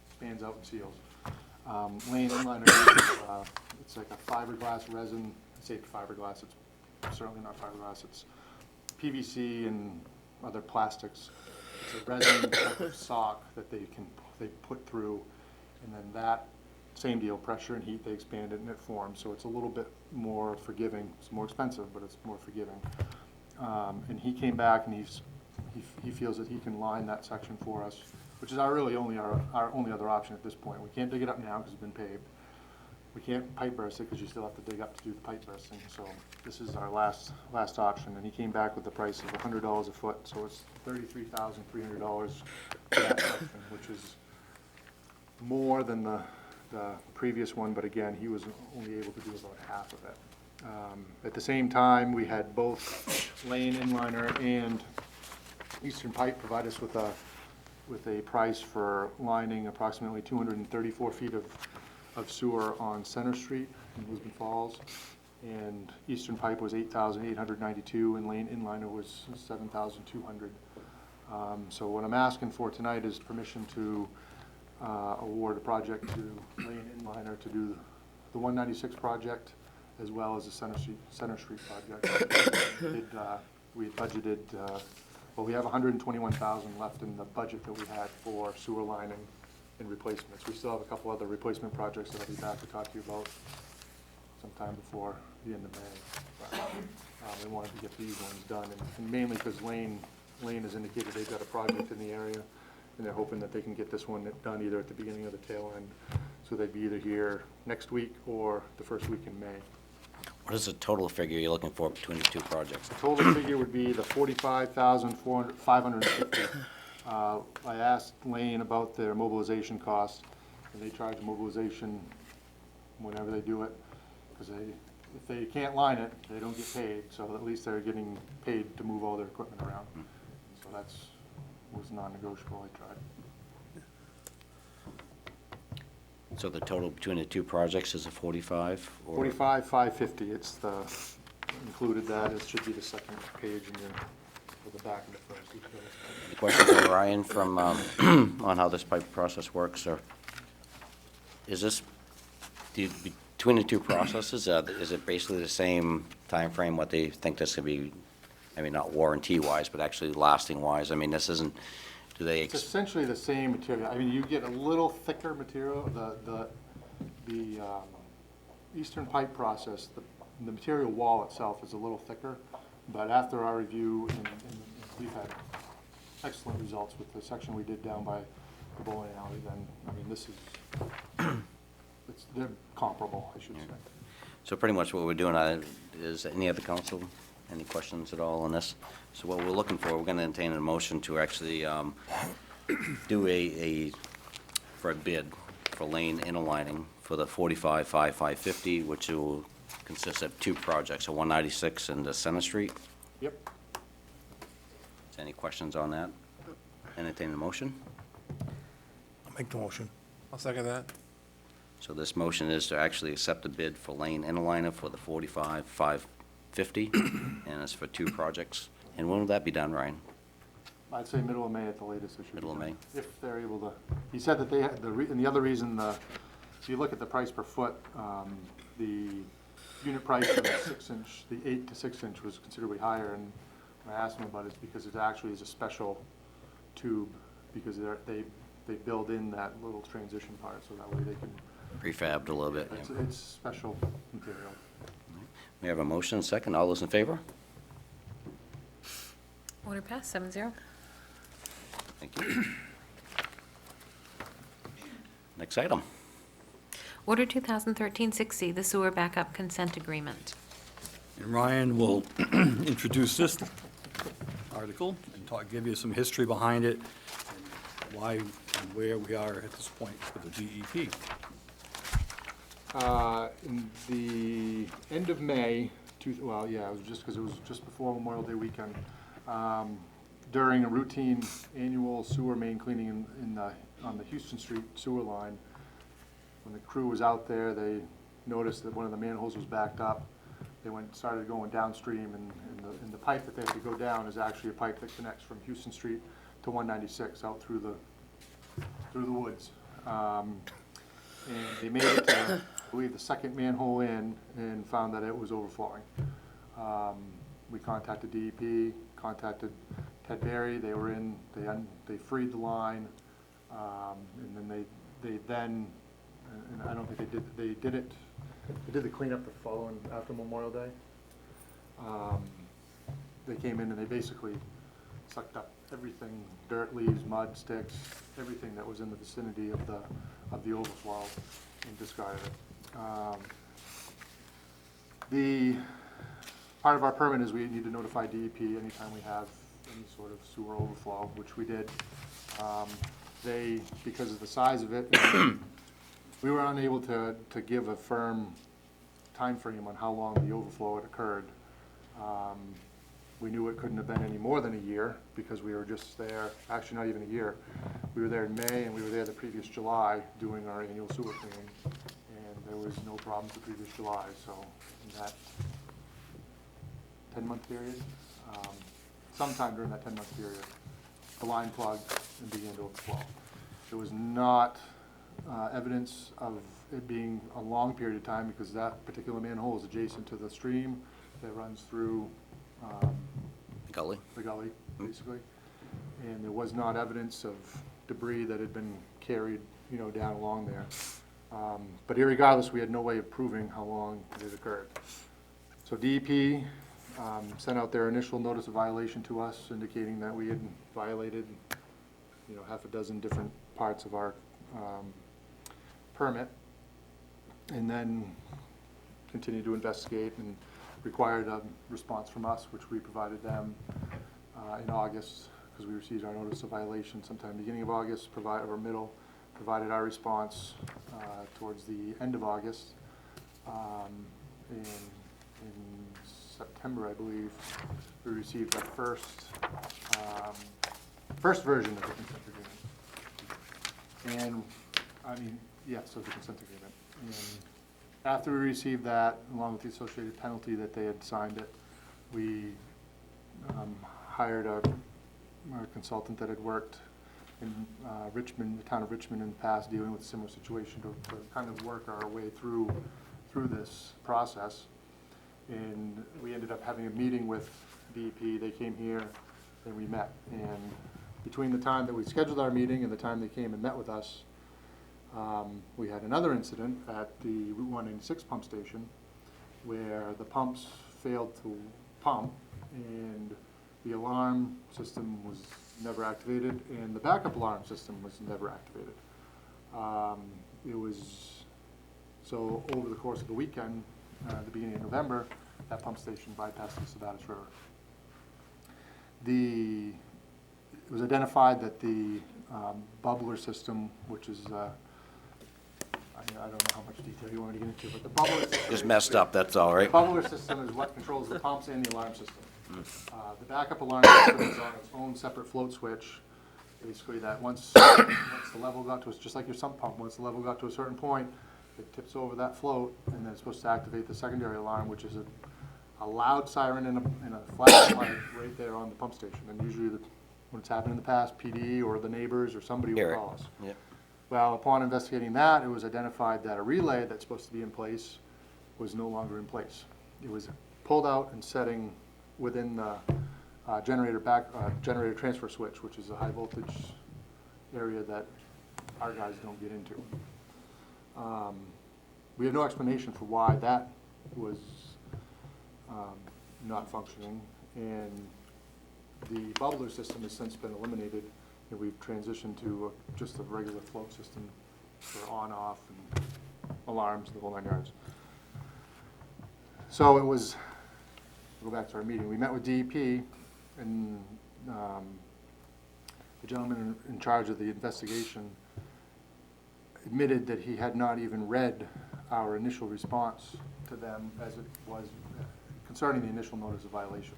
expands out and seals. Lane Inliner uses, it's like a fiberglass resin. I say fiberglass, it's certainly not fiberglass. It's PVC and other plastics. It's a resin type of sock that they put through, and then that same deal, pressure and heat, they expand it and it forms. So it's a little bit more forgiving. It's more expensive, but it's more forgiving. And he came back and he feels that he can line that section for us, which is our only other option at this point. We can't dig it up now because it's been paved. We can't pipe burst it because you still have to dig up to do the pipe bursting. So this is our last option. And he came back with the price of $100 a foot. So it's $33,300 for that section, which is more than the previous one, but again, he was only able to do about half of it. At the same time, we had both Lane Inliner and Eastern Pipe provide us with a price for lining approximately 234 feet of sewer on Center Street in Lisbon Falls. And Eastern Pipe was $8,892, and Lane Inliner was $7,200. So what I'm asking for tonight is permission to award a project to Lane Inliner to do the 196 project as well as the Center Street project. We budgeted, well, we have $121,000 left in the budget that we had for sewer lining and replacements. We still have a couple other replacement projects that I'll be back to talk to you about sometime before the end of May. But we wanted to get these ones done, and mainly because Lane has indicated they've got a project in the area, and they're hoping that they can get this one done either at the beginning or the tail end. So they'd be either here next week or the first week in May. What is the total figure you're looking for between the 2 projects? The total figure would be the $45,550. I asked Lane about their mobilization costs, and they charge mobilization whenever they do it, because if they can't line it, they don't get paid, so at least they're getting paid to move all their equipment around. So was non-negotiable, I tried. So the total between the 2 projects is a 45? Or 45,550, it's included that, it should be the second page in the back of the first. Any questions on Ryan from, on how this pipe process works, or? Is this, between the two processes, is it basically the same time frame? What they think this could be, I mean, not warranty-wise, but actually lasting-wise? I mean, this isn't, do they, It's essentially the same material. I mean, you get a little thicker material. The eastern pipe process, the material wall itself is a little thicker, but after our review, and we've had excellent results with the section we did down by the bowling alley, then, I mean, this is, they're comparable, I should say. so pretty much what we're doing, is any other council, any questions at all on this? So what we're looking for, we're going to entertain a motion to actually do for a bid for lane interlining for the 45-550, which will consist of two projects, so 196 and the Center Street. Yep. Any questions on that? Entertain a motion? I'll make the motion. I'll second that. So this motion is to actually accept the bid for lane interliner for the 45-550, and it's for two projects. And when will that be done, Ryan? I'd say middle of May at the latest, it should be Middle of done. May? If they're able to, he said that they had, and the other reason, if you look at the price per foot, the unit price of the 6-inch, the 8 to 6-inch was considerably higher, and when I asked him about it, it's because it actually is a special tube, because they build in that little transition part, so that way they can, Prefabbed a little bit. it's special material. We have a motion, second. All those in favor? Order passed, 7-0. Thank you. Next item. Order 2013-60, the sewer backup consent agreement. And Ryan will introduce this article and give you some history behind it, and why and where we are at this point with the DEP. In the end of May, it was just because it was just before Memorial Day weekend, during a routine annual sewer main cleaning on the Houston Street sewer line, when the crew was out there, they noticed that one of the manholes was backed up. They started going downstream, and the pipe that they had to go down is actually a pipe that connects from Houston Street to 196 out through the woods. And they made it to, I believe, the second manhole in and found that it was overflowing. We contacted DEP, contacted Ted Berry. They were in, they freed the line, and then they then, and I don't think they did the cleanup the following, after Memorial Day. They came in and they basically sucked up everything, dirt, leaves, mud, sticks, everything that was in the vicinity of the overflow, and discarded it. The part of our permit is we need to notify DEP anytime we have any sort of sewer overflow, which we did. They, because of the size of it, we were unable to give a firm time frame on how long the overflow had occurred. We knew it couldn't have been any more than a year, because we were just there, actually not even a year. We were there in May, and we were there the previous July doing our annual sewer cleaning, and there was no problems the previous July, so in that 10-month period, sometime during that 10-month period, the line plugged and began to overflow. There was not evidence of it being a long period of time, because that particular manhole is adjacent to the stream that runs through Gully? the gully, basically. And there was not evidence of debris that had been carried, down along there. But irregardless, we had no way of proving how long it had occurred. So DEP sent out their initial notice of violation to us, indicating that we had violated, half a dozen different parts of our permit, and then continued to investigate and required a response from us, which we provided them in August, because we received our notice of violation sometime beginning of August, or middle, provided our response towards the end of August. In September, I believe, we received our first version of the consent agreement. And, so the consent agreement. And after we received that, along with the associated penalty that they had signed it, we hired our consultant that had worked in Richmond, the town of Richmond in the past, dealing with a similar situation to kind of work our way through this process. And we ended up having a meeting with DEP. They came here and we met. And between the time that we scheduled our meeting and the time they came and met with us, we had another incident at the Route 196 pump station where the pumps failed to pump and the alarm system was never activated and the backup alarm system was never activated. So over the course of the weekend, the beginning of November, that pump station bypassed the Sabatis River. It was identified that the bubbler system, which is, I don't know how much detail you want me to get into, but the bubbler system. Just messed up, that's all right. The bubbler system is what controls the pumps and the alarm system. The backup alarm system is on its own separate float switch. Basically, that once the level got to, just like your sump pump, once the level got to a certain point, it tips over that float, and then it's supposed to activate the secondary alarm, which is a loud siren and a flashing light right there on the pump station. And usually, when it's happened in the past, PD or the neighbors or somebody will Hear it. call us. Yep. Well, upon investigating that, it was identified that a relay that's supposed to be in place was no longer in place. It was pulled out and setting within the generator transfer switch, which is a high voltage area that our guys don't get into. We have no explanation for why that was not functioning, and the bubbler system has since been eliminated, and we've transitioned to just a regular float system for on-off and alarms, the whole 9 yards. So it was, go back to our meeting, we met with DEP, and the gentleman in charge of the investigation admitted that he had not even read our initial response to them as it was concerning the initial notice of violation.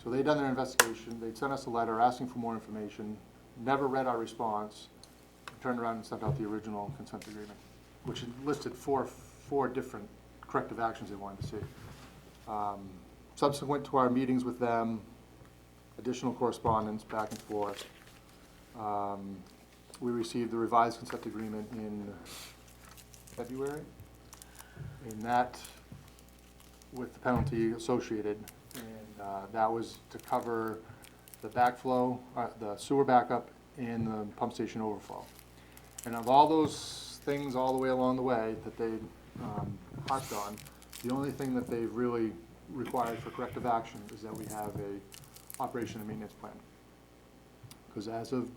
So they'd done their investigation, they'd sent us a letter asking for more information, never read our response, turned around and sent out the original consent agreement, which listed four different corrective actions they wanted to see. Subsequent to our meetings with them, additional correspondence back and forth, we received the revised consent agreement in February, and that with the penalty associated, and that was to cover the backflow, the sewer backup, and the pump station overflow. And of all those things all the way along the way that they harped on, the only thing that they've really required for corrective action is that we have a operation and maintenance plan. Because as of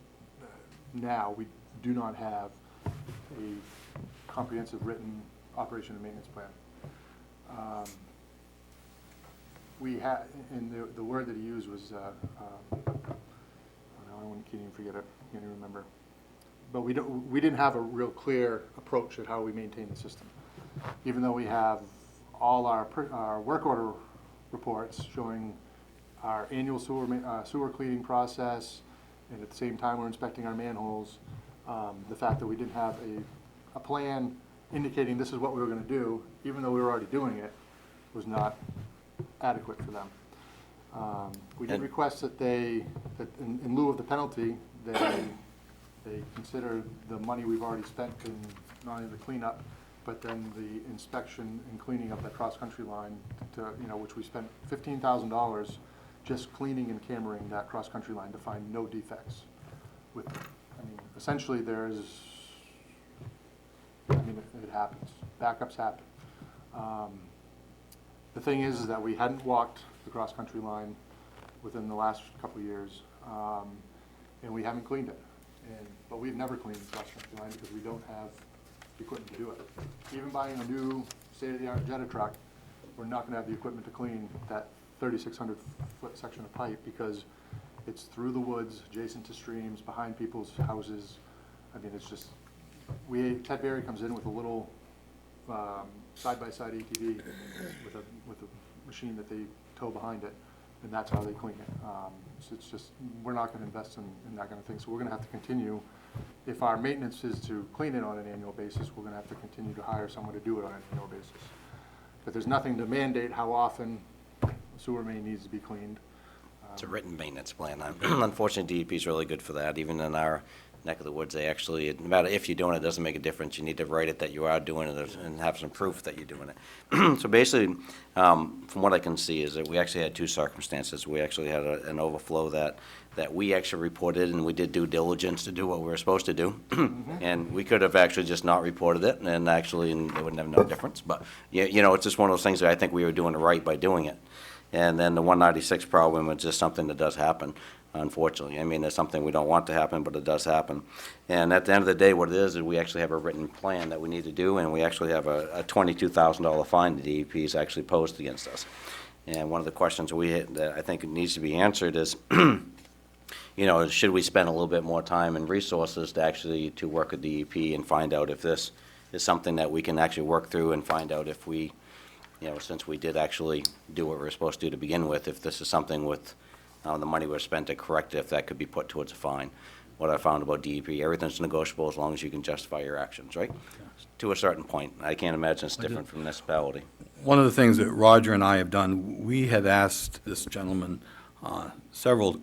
now, we do not have a comprehensive written operation and maintenance plan. We had, and the word that he used was, I can't even forget it, can't even remember. But we didn't have a real clear approach at how we maintain the system. Even though we have all our work order reports showing our annual sewer cleaning process, and at the same time we're inspecting our manholes, the fact that we didn't have a plan indicating this is what we were going to do, even though we were already doing it, was not adequate for them. We did request that that in lieu of the penalty, they consider the money we've already spent in not only the cleanup, but then the inspection and cleaning of the cross-country line, which we spent $15,000 just cleaning and cameraing that cross-country line to find no defects. Essentially it happens. Backups happen. The thing is that we hadn't walked the cross-country line within the last couple of years, and we haven't cleaned it. But we've never cleaned the cross-country line because we don't have the equipment to do it. Even buying a new state-of-the-art Jetta truck, we're not going to have the equipment to clean that 3,600-foot section of pipe because it's through the woods, adjacent to streams, behind people's houses. It's just, Ted Berry comes in with a little side-by-side ATV with a machine that they tow behind it, and that's how they clean it. So it's just, we're not going to invest in that kind of thing. So we're going to have to continue. If our maintenance is to clean it on an annual basis, we're going to have to continue to hire someone to do it on an annual basis. But there's nothing to mandate how often the sewer main needs to be cleaned. It's a written maintenance plan. Unfortunately, DEP is really good for that. Even in our neck of the woods, they actually, no matter if you're doing it, it doesn't make a difference. You need to write it that you are doing it and have some proof that you're doing it. So basically, from what I can see is that we actually had two circumstances. We actually had an overflow that we actually reported, and we did due diligence to do what we were supposed to do. And we could have actually just not reported it, and actually, and it wouldn't have no difference. But, you know, it's just one of those things that I think we were doing it right by doing it. And then the 196 problem was just something that does happen, unfortunately. I mean, it's something we don't want to happen, but it does happen. And at the end of the day, what it is we actually have a written plan that we need to do, and we actually have a $22,000 fine the DEP has actually posed against us. And one of the questions that I think needs to be answered is, you know, should we spend a little bit more time and resources to work with DEP and find out if this is something that we can actually work through and find out if we, you know, since we did actually do what we were supposed to do to begin with, if this is something with the money we're spent to correct it, if that could be put towards a fine. What I found about DEP, everything's negotiable as long as you can justify your actions, right? To a certain point. I can't imagine it's different from municipality. One of the things that Roger and I have done, we have asked this gentleman several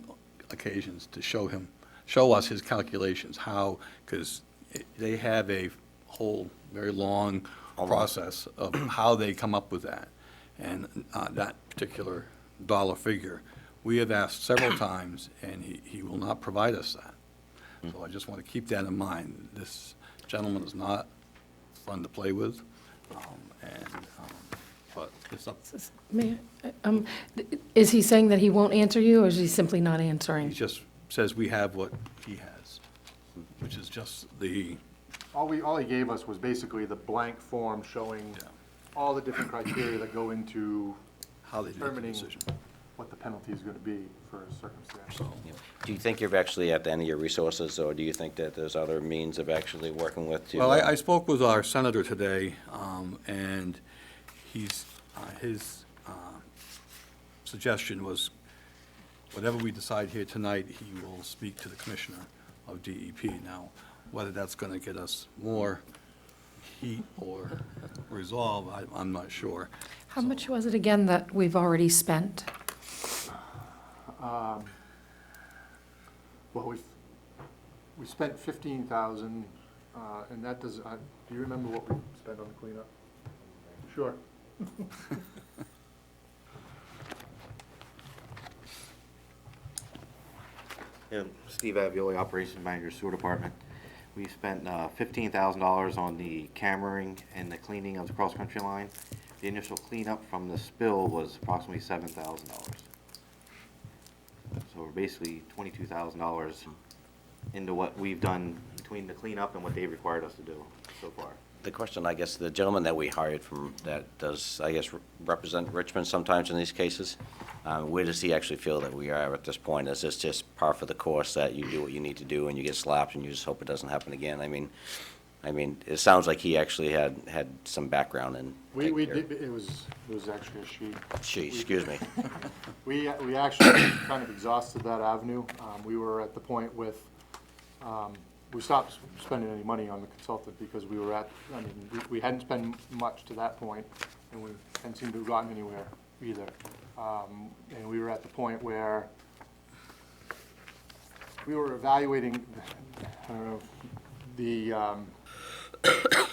occasions to show us his calculations, how, because they have a whole very long process of how they come up with that. And that particular dollar figure, we have asked several times, and he will not provide us that. So I just want to keep that in mind. This gentleman is not fun to play with, but it's up. Is he saying that he won't answer you, or is he simply not answering? He just says we have what he has, which is just the, All he gave us was basically the blank form showing all the different criteria that go into how they make the determining decision. what the penalty is going to be for a circumstance. So, Do you think you're actually at the end of your resources, or do you think that there's other means of actually working with? well, I spoke with our senator today, and his suggestion was, whatever we decide here tonight, he will speak to the commissioner of DEP. Now, whether that's going to get us more heat or resolve, I'm not sure. How much was it again that we've already spent? Well, we spent 15,000, and that does, do you remember what we spent on the cleanup? Sure. Yeah, Steve Avioli, Operations Manager, Sewer Department. We spent $15,000 on the cammering and the cleaning of the cross-country line. The initial cleanup from the spill was approximately $7,000. So we're basically $22,000 into what we've done between the cleanup and what they've required us to do so far. The question, I guess, the gentleman that we hired from that does, I guess, represent Richmond sometimes in these cases, where does he actually feel that we are at this point? Is this just par for the course that you do what you need to do and you get slapped and you just hope it doesn't happen again? I mean, it sounds like he actually had some background in. We did, it was actually a she. She, excuse me. We actually kind of exhausted that avenue. We were at the point with, we stopped spending any money on the consultant because we were at, we hadn't spent much to that point, and we hadn't seemed to have gotten anywhere either. And we were at the point where we were evaluating, I don't know, the,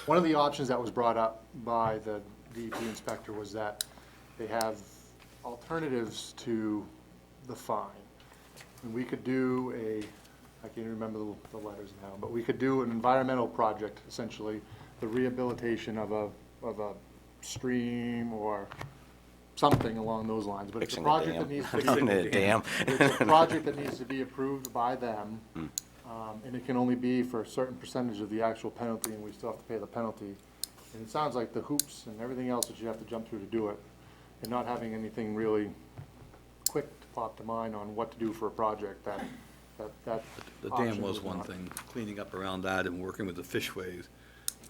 one of the options that was brought up by the DEP inspector was that they have alternatives to the fine. And we could do I can't remember the letters now, but we could do an environmental project, essentially, the rehabilitation of a stream or something along those lines. But it's a Fixing a project dam. that needs to be. Fixing a dam. It's a project that needs to be approved by them, and it can only be for a certain percentage of the actual penalty, and we still have to pay the penalty. And it sounds like the hoops and everything else that you have to jump through to do it, and not having anything really quick to pop to mind on what to do for a project, that The option dam was one not- thing. Cleaning up around that and working with the fishways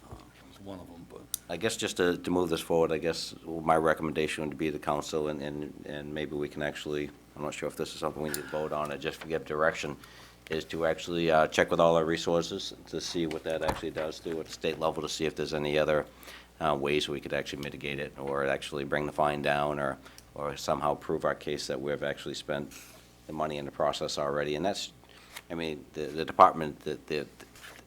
was one of them, but. I guess just to move this forward, I guess my recommendation would be the council, and maybe we can actually, I'm not sure if this is something we need to vote on, or just to give direction, is to actually check with all our resources to see what that actually does do at the state level, to see if there's any other ways we could actually mitigate it, or actually bring the fine down, or somehow prove our case that we've actually spent the money in the process already, and that's, I mean, the department, the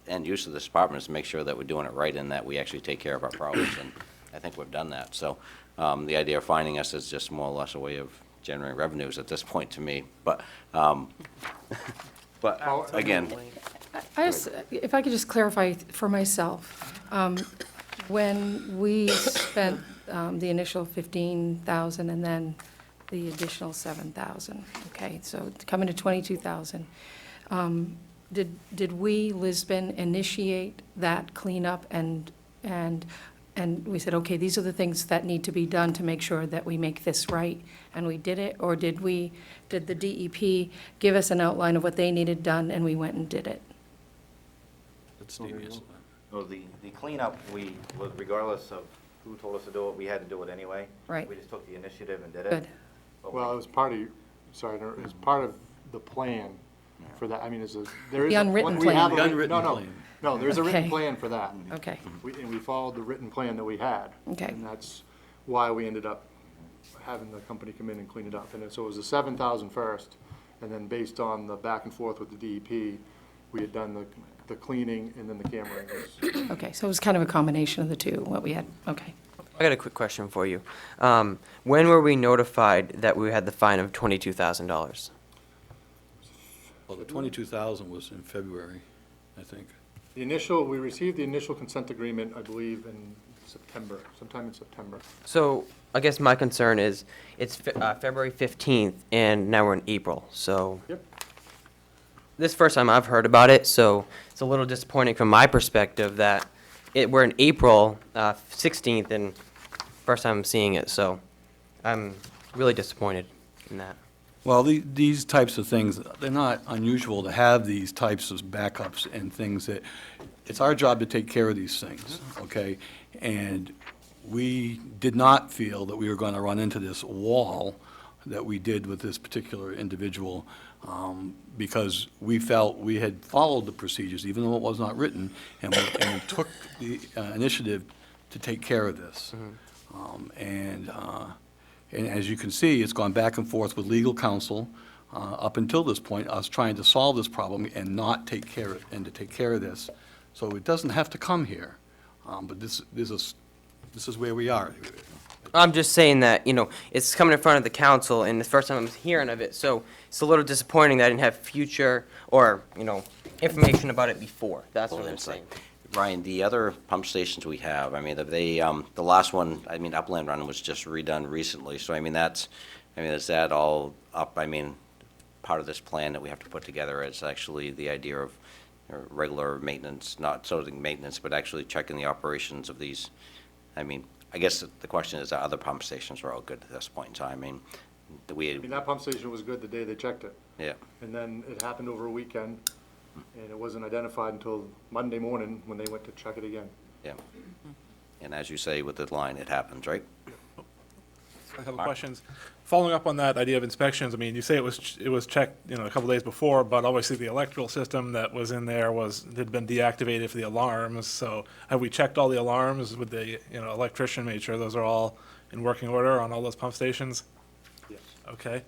end use of this department is to make sure that we're doing it right and that we actually take care of our problems, and I think we've done that. So the idea of finding us is just more or less a way of generating revenues at this point to me, but again, If I could just clarify for myself, when we spent the initial 15,000 and then the additional 7,000, okay, so coming to 22,000, did we, Lisbon, initiate that cleanup and we said, okay, these are the things that need to be done to make sure that we make this right, and we did it? Or did the DEP give us an outline of what they needed done and we went and did it? Let Steve answer that. So the cleanup, regardless of who told us to do it, we had to do it anyway. Right. We just took the initiative and did it. Good. But Well, it was part of, it was part of the plan for that. I mean, there is. The unwritten we have plan. a The unwritten no, plan. No, there's a written Okay. plan for that. Okay, And we followed the written plan that we had. Okay. And that's why we ended up having the company come in and clean it up. And so it was the 7,000 first, and then based on the back and forth with the DEP, we had done the cleaning and then the cameraing was. okay, so it was kind of a combination of the two, what we had, okay. I got a quick question for you. When were we notified that we had the fine of $22,000? Well, the 22,000 was in February, I think. We received the initial consent agreement, I believe, in September, sometime in September. So I guess my concern is, it's February 15th, and now we're in April, so. Yep. This is the first time I've heard about it, so it's a little disappointing from my perspective that we're in April 16th, and first time I'm seeing it, so I'm really disappointed in that. Well, these types of things, they're not unusual to have these types of backups and things that, it's our job to take care of these things, okay? And we did not feel that we were going to run into this wall that we did with this particular individual, because we felt we had followed the procedures, even though it was not written, and we took the initiative to take care of this. And as you can see, it's gone back and forth with legal counsel up until this point, us trying to solve this problem and not take care of, and to take care of this. So it doesn't have to come here, but this is where we are. I'm just saying that, it's coming in front of the council, and the first time I'm hearing of it, so it's a little disappointing that I didn't have future or, information about it before. That's what I'm saying. Ryan, the other pump stations we have, I mean, the last one, I mean, Upland Run was just redone recently, so I mean, is that all up? I mean, part of this plan that we have to put together is actually the idea of regular maintenance, not sort of maintenance, but actually checking the operations of these. I mean, I guess the question is, the other pump stations are all good at this point in time. I mean, I mean, that pump station was good the day they checked it. yeah. And then it happened over a weekend, and it wasn't identified until Monday morning when they went to check it again. Yeah. And as you say, with the line, it happens, right? A couple questions. Following up on that idea of inspections, I mean, you say it was checked, a couple days before, but obviously the electrical system that was in there had been deactivated for the alarms. So have we checked all the alarms with the, electrician, made sure those are all in working order on all those pump stations? Yes. Okay.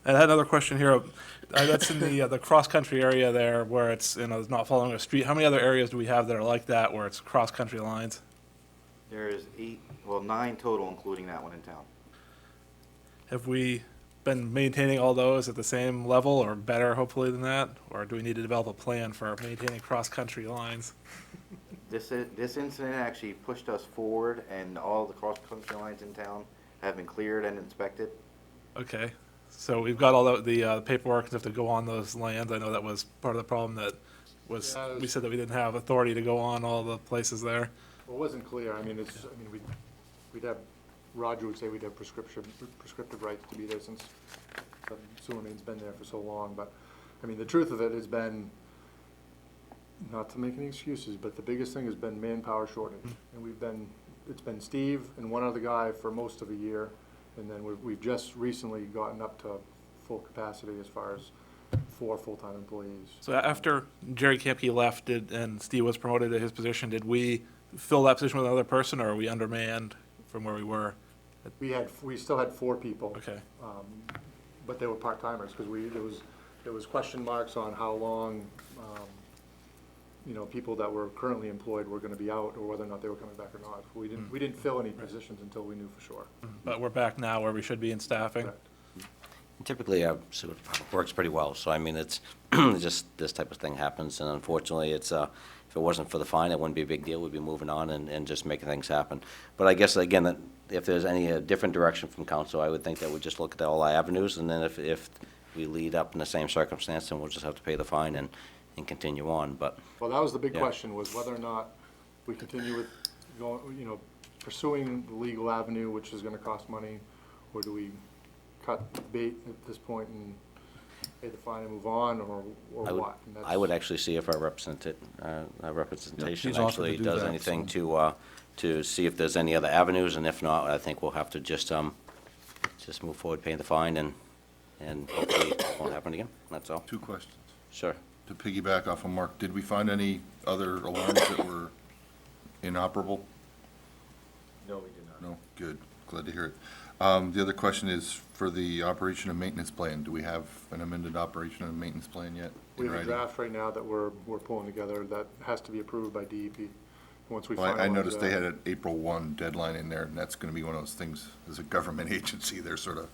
And I had another question here. That's in the cross-country area there where it's, it's not following a street. How many other areas do we have that are like that where it's cross-country lines? There's 9 total, including that one in town. Have we been maintaining all those at the same level or better, hopefully, than that? Or do we need to develop a plan for maintaining cross-country lines? This incident actually pushed us forward, and all the cross-country lines in town have been cleared and inspected. Okay, so we've got all the paperwork and stuff to go on those lands. I know that was part of the problem that was, Yeah, we said that we didn't have authority to go on all the places there. Well, it wasn't clear. I mean, we'd have, Roger would say we'd have prescriptive rights to be there since the sewer main's been there for so long. But, I mean, the truth of it has been, not to make any excuses, but the biggest thing has been manpower shortage. And it's been Steve and one other guy for most of a year. And then we've just recently gotten up to full capacity as far as 4 full-time employees. So after Jerry Campy left and Steve was promoted to his position, did we fill that position with another person, or are we undermanned from where we were? We still had 4 people. Okay. but they were part-timers, because there was question marks on how long, people that were currently employed were gonna be out, or whether or not they were coming back or not. We didn't fill any positions until we knew for sure. But we're back now where we should be in staffing. Correct. Typically, our sewer department works pretty well, so I mean, it's just this type of thing happens, and unfortunately, it's, if it wasn't for the fine, it wouldn't be a big deal, we'd be moving on and just making things happen. But I guess, again, that if there's any different direction from council, I would think that we'd just look at all our avenues, and then if we lead up in the same circumstance, then we'll just have to pay the fine and continue on, but, Well, that was the big Yeah. question, was whether or not we continue with going, pursuing the legal avenue, which is gonna cost money, or do we cut bait at this point and pay the fine and move on, or I would, what? And I would that's- actually see if our representation he's offered actually to do does that, anything so- to see if there's any other avenues, and if not, I think we'll have to just move forward, paying the fine, and hopefully it won't happen again, that's all. 2 questions. Sure. To piggyback off of Mark, did we find any other alarms that were inoperable? No, we did not. No? Good. Glad to hear it. The other question is, for the operation and maintenance plan, do we have an amended operation and maintenance plan yet? We in have a writing? draft right now that we're pulling together that has to be approved by DEP, once we finalize Well, I noticed they that. had an April 1 deadline in there, and that's going to be one of those things, as a government agency, they're sort of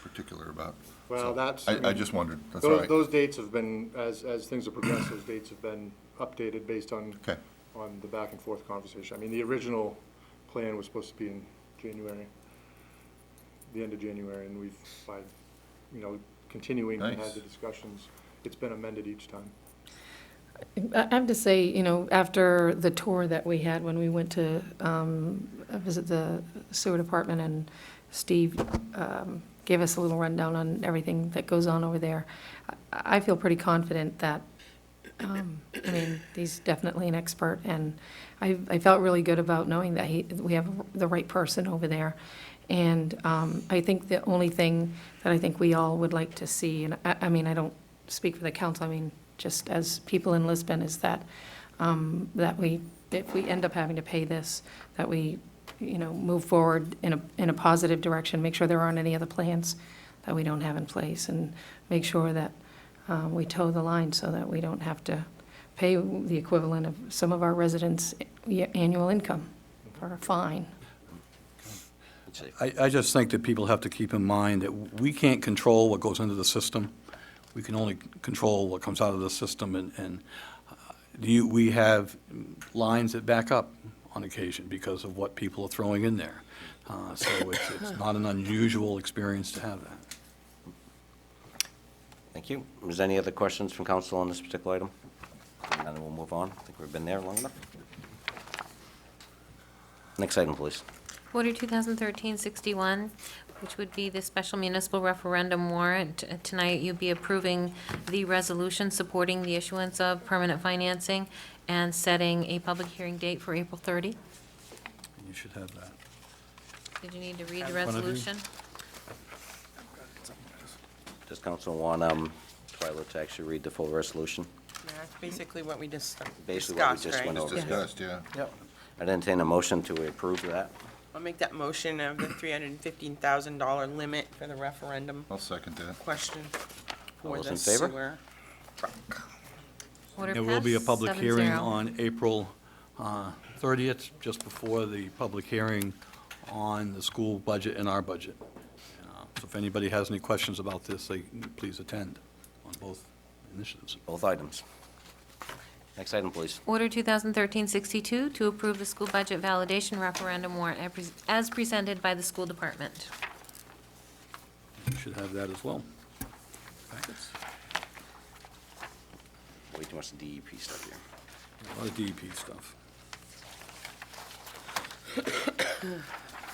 particular about. Well, So, that's. I just wondered, that's all right. Those dates have been, as things have progressed, those dates have been updated based on, Okay. on the back and forth conversation. I mean, the original plan was supposed to be in January, the end of January, and we've, by, continuing to have Nice. the discussions, it's been amended each time. I have to say, after the tour that we had when we went to visit the sewer department, and Steve gave us a little rundown on everything that goes on over there, I feel pretty confident that, he's definitely an expert, and I felt really good about knowing that we have the right person over there. And I think the only thing that I think we all would like to see, and I don't speak for the council, just as people in Lisbon, is that, if we end up having to pay this, that we, move forward in a positive direction, make sure there aren't any other plans that we don't have in place, and make sure that we toe the line so that we don't have to pay the equivalent of some of our residents' annual income for a fine. Let's see. I just think that people have to keep in mind that we can't control what goes into the system. We can only control what comes out of the system, and we have lines that back up on occasion because of what people are throwing in there. So it's not an unusual experience to have that. Thank you. Is there any other questions from council on this particular item? And then we'll move on. I think we've been there long enough. Next item, please. Order 2013-61, which would be the special municipal referendum warrant. Tonight, you'll be approving the resolution supporting the issuance of permanent financing and setting a public hearing date for April 30. You should have that. Did you need to read the front of you. resolution? Does council want Twyla to actually read the full resolution? Yeah, that's basically what we just Basically what we discussed, just right? went Just over. discussed, yeah. Yep. I'd entertain a motion to approve that. I'll make that motion of the $315,000 limit for the referendum I'll second that. question All for those the in favor? sewer truck. Order There will be a passed, public hearing 7-0. on April 30th, just before the public hearing on the school budget and our budget. So if anybody has any questions about this, they please attend on both initiatives. Both items. Next item, please. Order 2013-62 to approve the school budget validation referendum warrant as presented by the school department. You should have that as well. Packets. Way too much DEP stuff here. A lot of DEP stuff.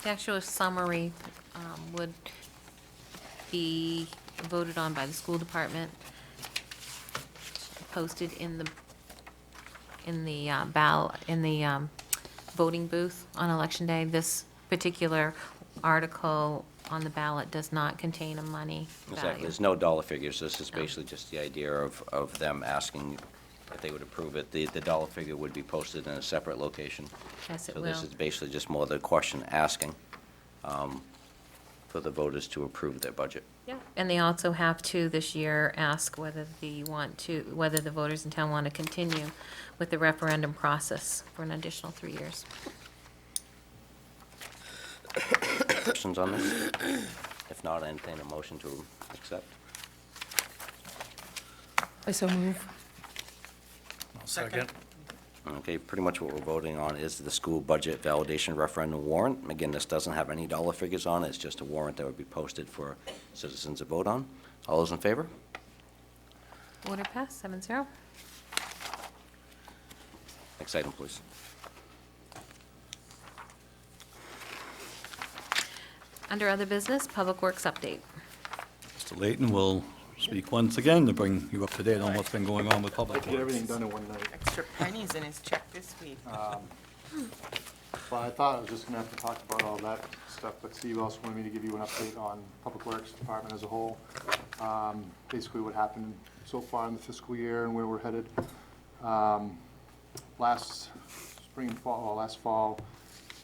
The actual summary would be voted on by the school department, posted in the voting booth on Election Day. This particular article on the ballot does not contain a money Exactly. value. There's no dollar figures. This is basically just the idea of them asking if they would approve it. The dollar figure would be posted in a separate location. Yes, it So will. this is basically just more the question asking. for the voters to approve their budget. Yeah, and they also have to this year ask whether whether the voters in town want to continue with the referendum process for an additional 3 years. Questions on this? If not, I entertain a motion to accept. I so move. Second. Okay, pretty much what we're voting on is the school budget validation referendum warrant. Again, this doesn't have any dollar figures on it, it's just a warrant that would be posted for citizens to vote on. All those in favor? Order passed, 7-0. Next item, please. Under other business, Public Works update. Mr. Layton will speak once again to bring you up to date on what's been going on with Public Get everything Works. done in one night. Extra pennies in his check this week. Well, I thought I was just gonna have to talk about all that stuff, but Steve also wanted me to give you an update on Public Works Department as a whole. Basically what happened so far in the fiscal year and where we're headed. Last fall,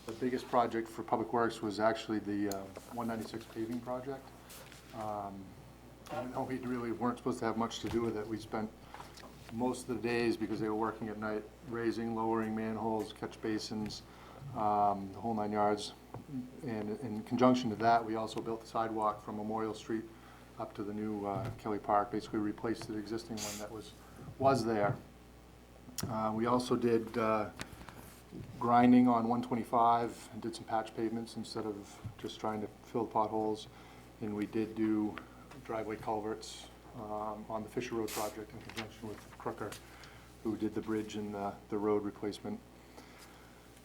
the biggest project for Public Works was actually the 196 paving project. I know we really weren't supposed to have much to do with it. We spent most of the days, because they were working at night, raising, lowering manholes, catch basins, the whole 9 yards. And in conjunction to that, we also built the sidewalk from Memorial Street up to the new Kelly Park, basically replaced the existing one that was there. We also did grinding on 125 and did some patch pavements instead of just trying to fill the potholes. And we did do driveway culverts on the Fisher Road project in conjunction with Crooker, who did the bridge and the road replacement.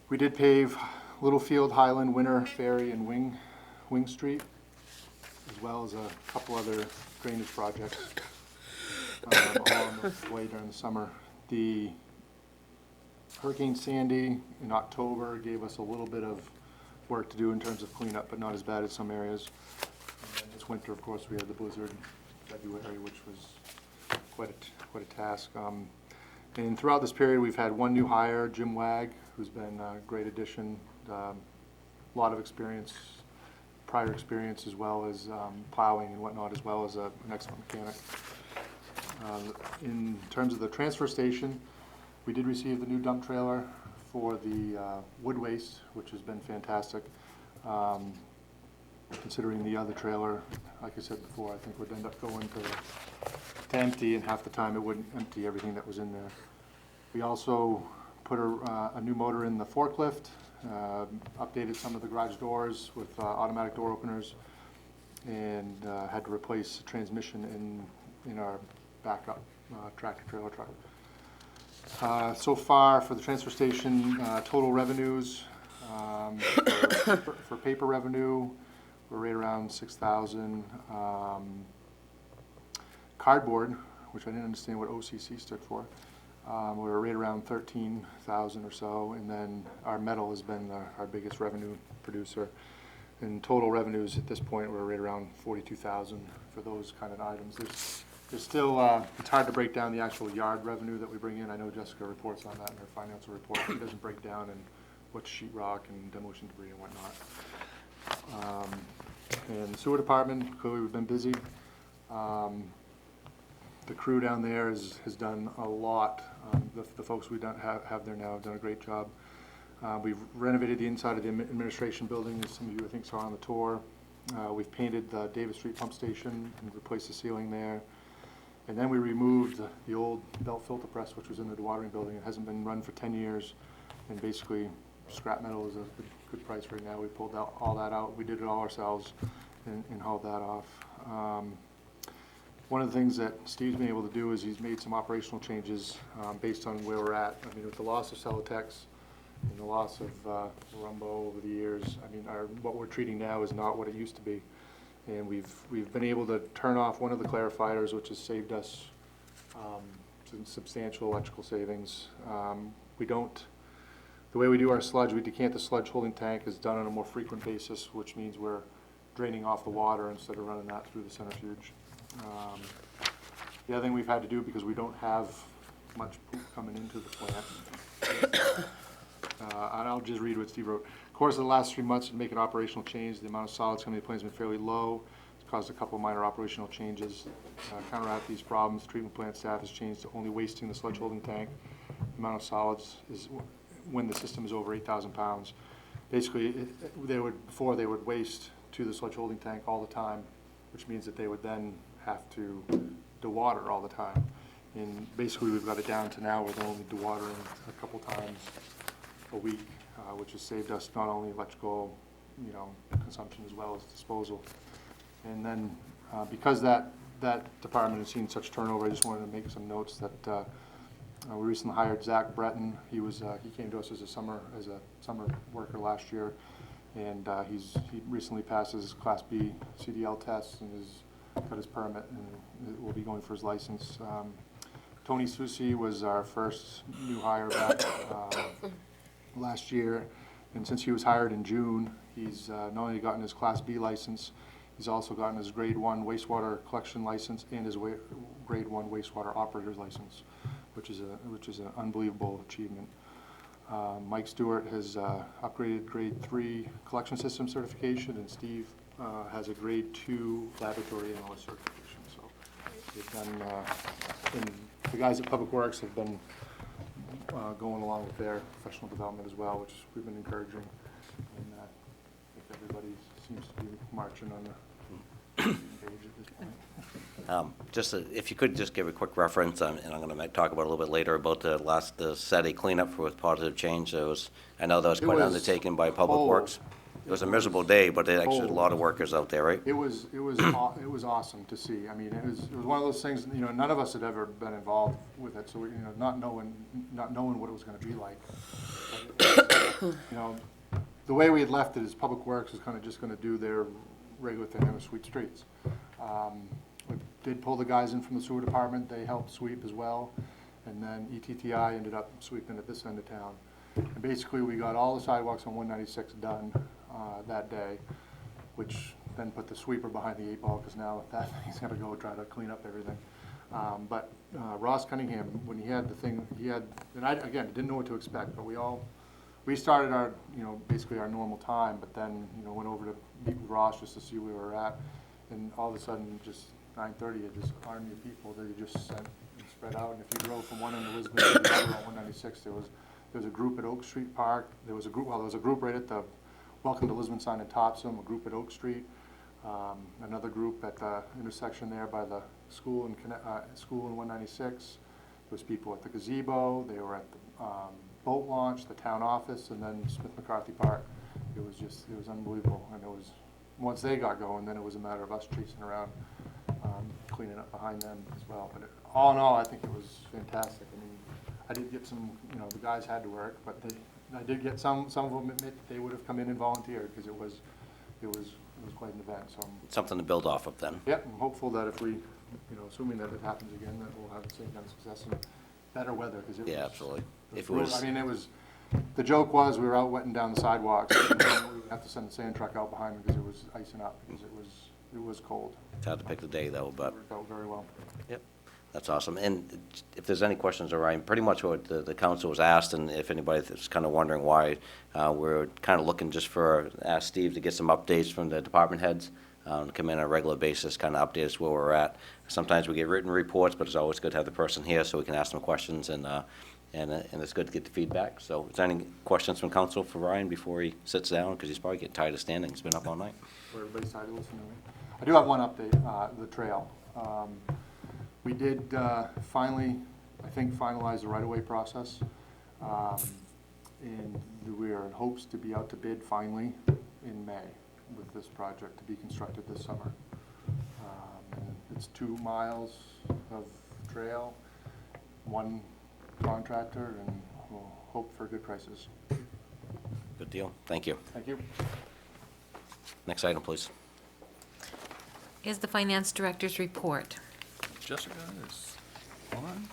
We did pave Littlefield, Highland, Winter, Ferry, and Wing Street, as well as a couple other drainage projects all on the way during the summer. The Hurricane Sandy in October gave us a little bit of work to do in terms of cleanup, but not as bad as some areas. And this winter, of course, we had the blizzard in February, which was quite a task. And throughout this period, we've had one new hire, Jim Wag, who's been a great addition. A lot of experience, prior experience, as well as plowing and whatnot, as well as an excellent mechanic. In terms of the transfer station, we did receive the new dump trailer for the wood waste, which has been fantastic. Considering the other trailer, like I said before, I think would end up going to empty, and half the time it wouldn't empty everything that was in there. We also put a new motor in the forklift, updated some of the garage doors with automatic door openers, and had to replace a transmission in our backup tractor trailer truck. So far for the transfer station, total revenues for paper revenue, we're right around 6,000. Cardboard, which I didn't understand what OCC stood for, we're right around 13,000 or so, and then our metal has been our biggest revenue producer. In total revenues at this point, we're right around 42,000 for those kind of items. There's still, it's hard to break down the actual yard revenue that we bring in. I know Jessica reports on that in her financial report. She doesn't break down in what's sheetrock and demolition debris and whatnot. And the sewer department, clearly we've been busy. The crew down there has done a lot. The folks we have there now have done a great job. We've renovated the inside of the administration building, as some of you I think saw on the tour. We've painted the Davis Street pump station and replaced the ceiling there. And then we removed the old belt filter press, which was in the dewatering building. It hasn't been run for 10 years, and basically scrap metal is a good price right now. We pulled all that out. We did it all ourselves and hauled that off. One of the things that Steve's been able to do is he's made some operational changes based on where we're at. I mean, with the loss of Celotex and the loss of Rumbo over the years, I mean, what we're treating now is not what it used to be. And we've been able to turn off one of the clarifiers, which has saved us some substantial electrical savings. The way we do our sludge, we decant the sludge holding tank is done on a more frequent basis, which means we're draining off the water instead of running that through the centrifuge. The other thing we've had to do, because we don't have much poop coming into the plant, and I'll just read what Steve wrote. course of the last 3 months to make an operational change, the amount of solids coming to the plant has been fairly low. It's caused a couple of minor operational changes. Counteract these problems, treatment plant staff has changed to only wasting the sludge holding tank. The amount of solids is, when the system is over 8,000 pounds. Basically, before they would waste to the sludge holding tank all the time, which means that they would then have to dewater all the time. And basically, we've got it down to now where they're only dewatering a couple times a week, which has saved us not only electrical, consumption as well as disposal. And then, because that department has seen such turnover, I just wanted to make some notes that we recently hired Zach Breton. He came to us as a summer worker last year, and he recently passed his Class B CDL test and has got his permit and will be going for his license. Tony Susi was our first new hire back last year, and since he was hired in June, he's not only gotten his Class B license, he's also gotten his Grade 1 wastewater collection license and his Grade 1 wastewater operator's license, which is an unbelievable achievement. Mike Stewart has upgraded Grade 3 collection system certification, and Steve has a Grade 2 laboratory analyst certification. So they've done, and the guys at Public Works have been going along with their professional development as well, which we've been encouraging. And I think everybody seems to be marching on the page at this point. If you could just give a quick reference, and I'm going to talk about a little bit later about the SETI cleanup with Positive Change. I know that was quite an undertaking by Public cold. Works. It was a miserable day, but they actually had a lot of workers out there, right? It was awesome to see. I mean, it was one of those things, none of us had ever been involved with it, so, not knowing what it was gonna be like. But it was, the way we had left it is Public Works was kind of just gonna do their regular thing, and sweep streets. We did pull the guys in from the sewer department, they helped sweep as well, and then ETTI ended up sweeping at this end of town. And basically, we got all the sidewalks on 196 done that day, which then put the sweeper behind the 8 ball, because now that thing's gonna go try to clean up everything. But Ross Cunningham, when he had the thing, and I, again, didn't know what to expect, but we started our, basically our normal time, but then, went over to meet with Ross just to see where we were at, and all of a sudden, just 9:30, this army of people, they just sent and spread out, and if you drove from one end of Lisbon to the other on 196, there was a group at Oak Street Park, there was a group right at the Welcome to Lisbon sign in Topsom, a group at Oak Street, another group at the intersection there by the school in 196. There was people at the gazebo, they were at the boat launch, the town office, and then Smith McCarthy Park. It was unbelievable, and once they got going, then it was a matter of us chasing around, cleaning up behind them as well. But all in all, I think it was fantastic. I mean, I did get some, the guys had to work, but I did get some of them admit they would have come in and volunteered, because it was quite an event, so. Something to build off of then. Yep, I'm hopeful that if we, assuming that it happens again, that we'll have the same kind of success and better weather, because it was. Yeah, absolutely. If it brutal. was, I mean, the joke was, we were out wetting down the sidewalks, and we would have to send the sand truck out behind them because it was icing up, because it was cold. it's hard to pick the day though, It but. worked out very well. Yep, that's awesome. And if there's any questions, Ryan, pretty much what the council was asked, and if anybody is kind of wondering why, we're kind of looking just ask Steve to get some updates from the department heads, to come in on a regular basis, kind of update us where we're at. Sometimes we get written reports, but it's always good to have the person here so we can ask them questions, and it's good to get the feedback. So is there any questions from council for Ryan before he sits down? Because he's probably getting tired of standing. He's been up all night. For everybody's tired of listening to me. I do have one update, the trail. We did finally, I think, finalize the right-of-way process. And we are in hopes to be out to bid finally in May with this project to be constructed this summer. And it's 2 miles of trail, 1 contractor, and we'll hope for good prices. Good deal. Thank you. Thank you. Next item, please. Is the finance director's report. Jessica is on.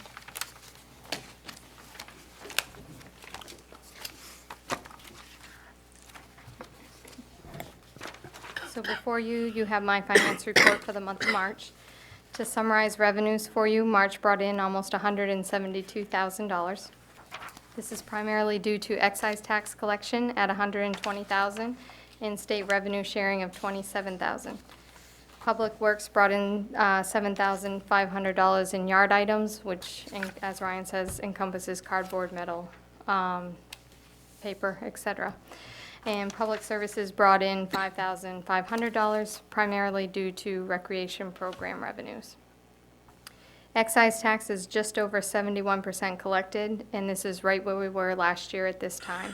So before you have my finance report for the month of March. To summarize revenues for you, March brought in almost $172,000. This is primarily due to excise tax collection at $120,000 and state revenue sharing of $27,000. Public Works brought in $7,500 in yard items, which, as Ryan says, encompasses cardboard, metal, paper, etc. And Public Services brought in $5,500, primarily due to recreation program revenues. Excise tax is just over 71% collected, and this is right where we were last year at this time.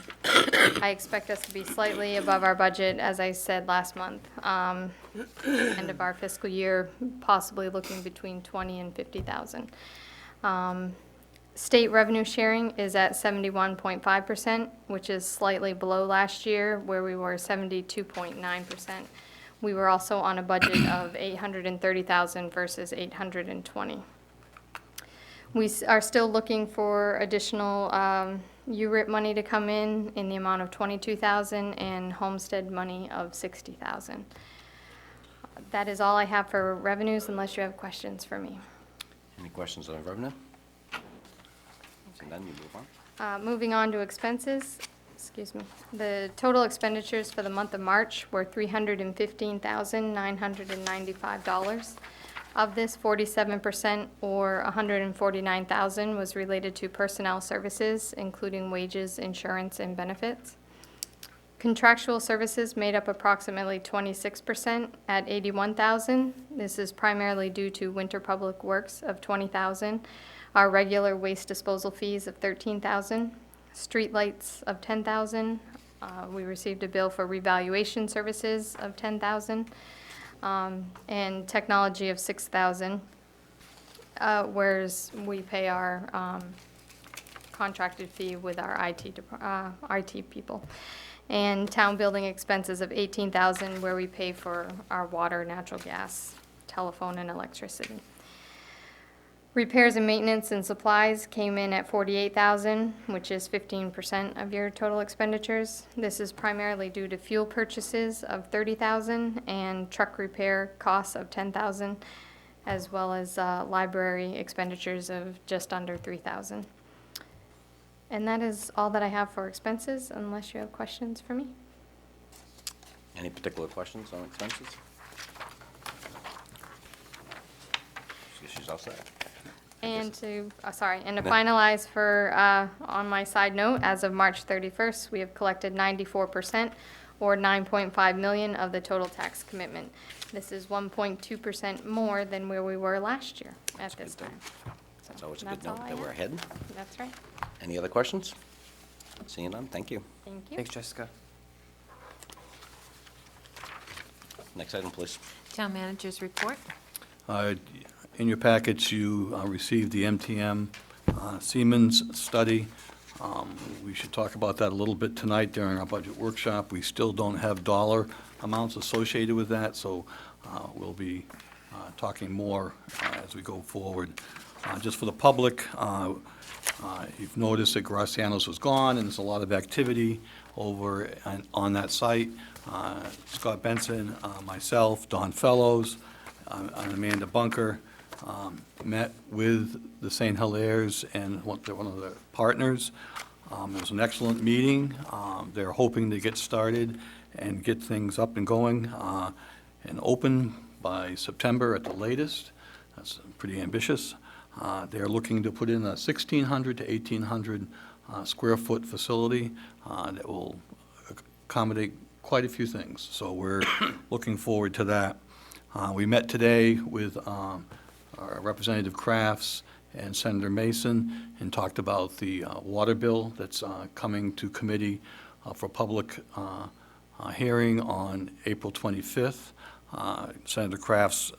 I expect us to be slightly above our budget, as I said last month. End of our fiscal year, possibly looking between 20 and 50,000. State revenue sharing is at 71.5%, which is slightly below last year, where we were 72.9%. We were also on a budget of 830,000 versus 820. We are still looking for additional URIP money to come in the amount of 22,000 and homestead money of 60,000. That is all I have for revenues, unless you have questions for me. Any questions on revenue? And then you move on. Moving on to expenses, excuse me. The total expenditures for the month of March were $315,995. Of this, 47%, or $149,000, was related to personnel services, including wages, insurance, and benefits. Contractual services made up approximately 26% at $81,000. This is primarily due to winter public works of $20,000, our regular waste disposal fees of $13,000, streetlights of $10,000. We received a bill for revaluation services of $10,000. And technology of $6,000, whereas we pay our contracted fee with our IT people. And town building expenses of $18,000, where we pay for our water, natural gas, telephone, and electricity. Repairs and maintenance and supplies came in at $48,000, which is 15% of your total expenditures. This is primarily due to fuel purchases of $30,000 and truck repair costs of $10,000, as well as library expenditures of just under $3,000. And that is all that I have for expenses, unless you have questions for me. Any particular questions on expenses? She's all set. And to finalize for, on my side note, as of March 31st, we have collected 94%, or $9.5 million of the total tax commitment. This is 1.2% more than where we were last year at this time. That's always a good That's all note I that we're have. ahead. That's right. Any other questions? Seeing none, thank you. Thank you. Thanks, Jessica. Next item, please. Town Manager's Report. In your packets, you received the MTM Siemens study. We should talk about that a little bit tonight during our budget workshop. We still don't have dollar amounts associated with that, so we'll be talking more as we go forward. Just for the public, you've noticed that Graciano's was gone, and there's a lot of activity over on that site. Scott Benson, myself, Don Fellows, and Amanda Bunker met with the St. Hilaire's and one of the partners. It was an excellent meeting. They're hoping to get started and get things up and going and open by September at the latest. That's pretty ambitious. They're looking to put in a 1,600 to 1,800 square foot facility that will accommodate quite a few things. So we're looking forward to that. We met today with our Representative Crafts and Senator Mason and talked about the water bill that's coming to committee for public hearing on April 25th. Senator Crafts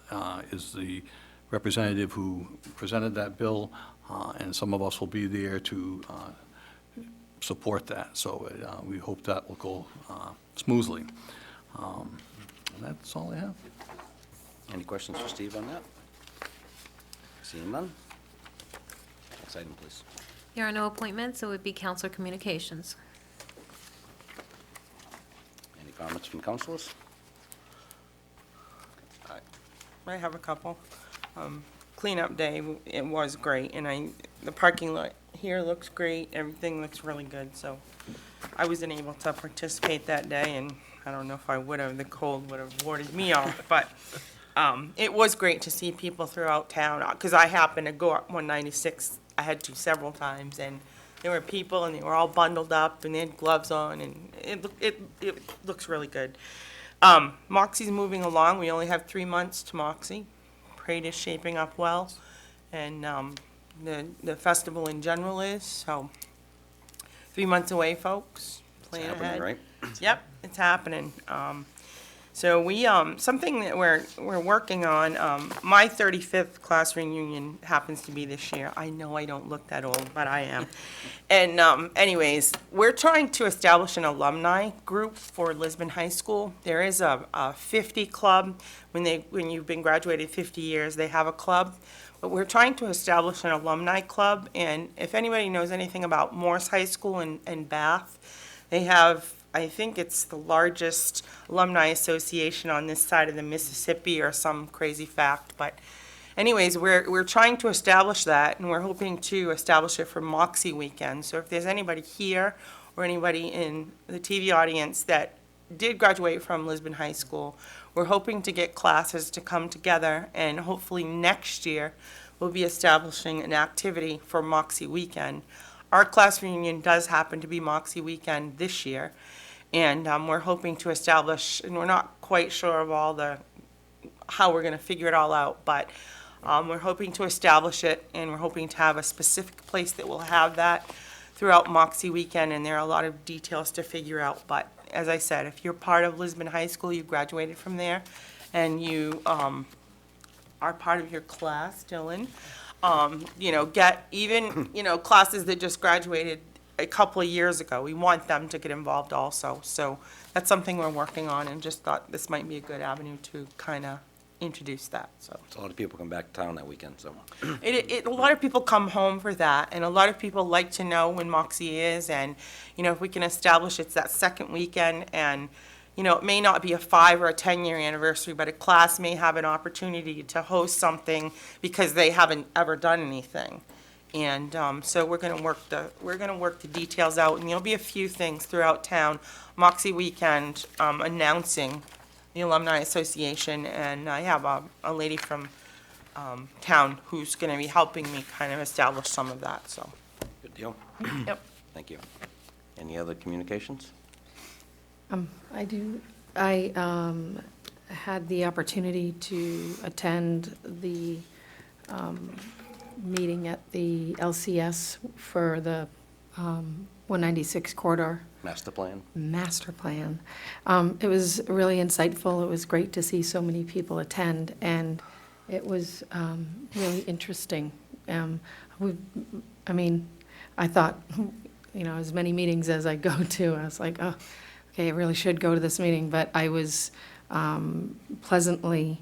is the representative who presented that bill, and some of us will be there to support that. So we hope that will go smoothly. And that's all I have. Any questions for Steve on that? Seeing none? Next item, please. There are no appointments, so it would be council communications. Any comments from councilors? I have a couple. Cleanup day, it was great, and the parking lot here looks great, everything looks really good, so I wasn't able to participate that day, and I don't know if I would have, the cold would have warded me off, but it was great to see people throughout town, because I happened to go up 196, I had to several times, and there were people, and they were all bundled up, and they had gloves on, and it looks really good. Moxie's moving along, we only have 3 months to Moxie. Parade is shaping up well, and the festival in general is, so 3 months away, folks. Plan happening, ahead. right? Yep, it's happening. So we, something that we're working on, my 35th class reunion happens to be this year. I know I don't look that old, but I am. And anyways, we're trying to establish an alumni group for Lisbon High School. There is a 50 club. When you've been graduated 50 years, they have a club. But we're trying to establish an alumni club, and if anybody knows anything about Morse High School in Bath, they have, I think it's the largest alumni association on this side of the Mississippi or some crazy fact, but anyways, we're trying to establish that, and we're hoping to establish it for Moxie weekend. So if there's anybody here or anybody in the TV audience that did graduate from Lisbon High School, we're hoping to get classes to come together, and hopefully next year we'll be establishing an activity for Moxie weekend. Our class reunion does happen to be Moxie weekend this year, and we're hoping to establish, and we're not quite sure of how we're going to figure it all out, but we're hoping to establish it, and we're hoping to have a specific place that will have that throughout Moxie weekend, and there are a lot of details to figure out. But as I said, if you're part of Lisbon High School, you graduated from there, and you are part of your class, Dylan, get even, classes that just graduated a couple of years ago. We want them to get involved also. So that's something we're working on, and just thought this might be a good avenue to kind of introduce that, so. So a lot of people come back to town that weekend, so. A lot of people come home for that, and a lot of people like to know when Moxie is, and, if we can establish it's that second weekend, and, it may not be a 5 or a 10-year anniversary, but a class may have an opportunity to host something because they haven't ever done anything. And so we're going to work the details out, and there'll be a few things throughout town. Moxie weekend announcing the Alumni Association, and I have a lady from town who's going to be helping me kind of establish some of that, so. Good deal. Yep. Thank you. Any other communications? I do. I had the opportunity to attend the meeting at the LCS for the 196 corridor Master plan? master plan. It was really insightful. It was great to see so many people attend, and it was really interesting. I thought, as many meetings as I go to, I was like, oh, okay, I really should go to this meeting, but I was pleasantly,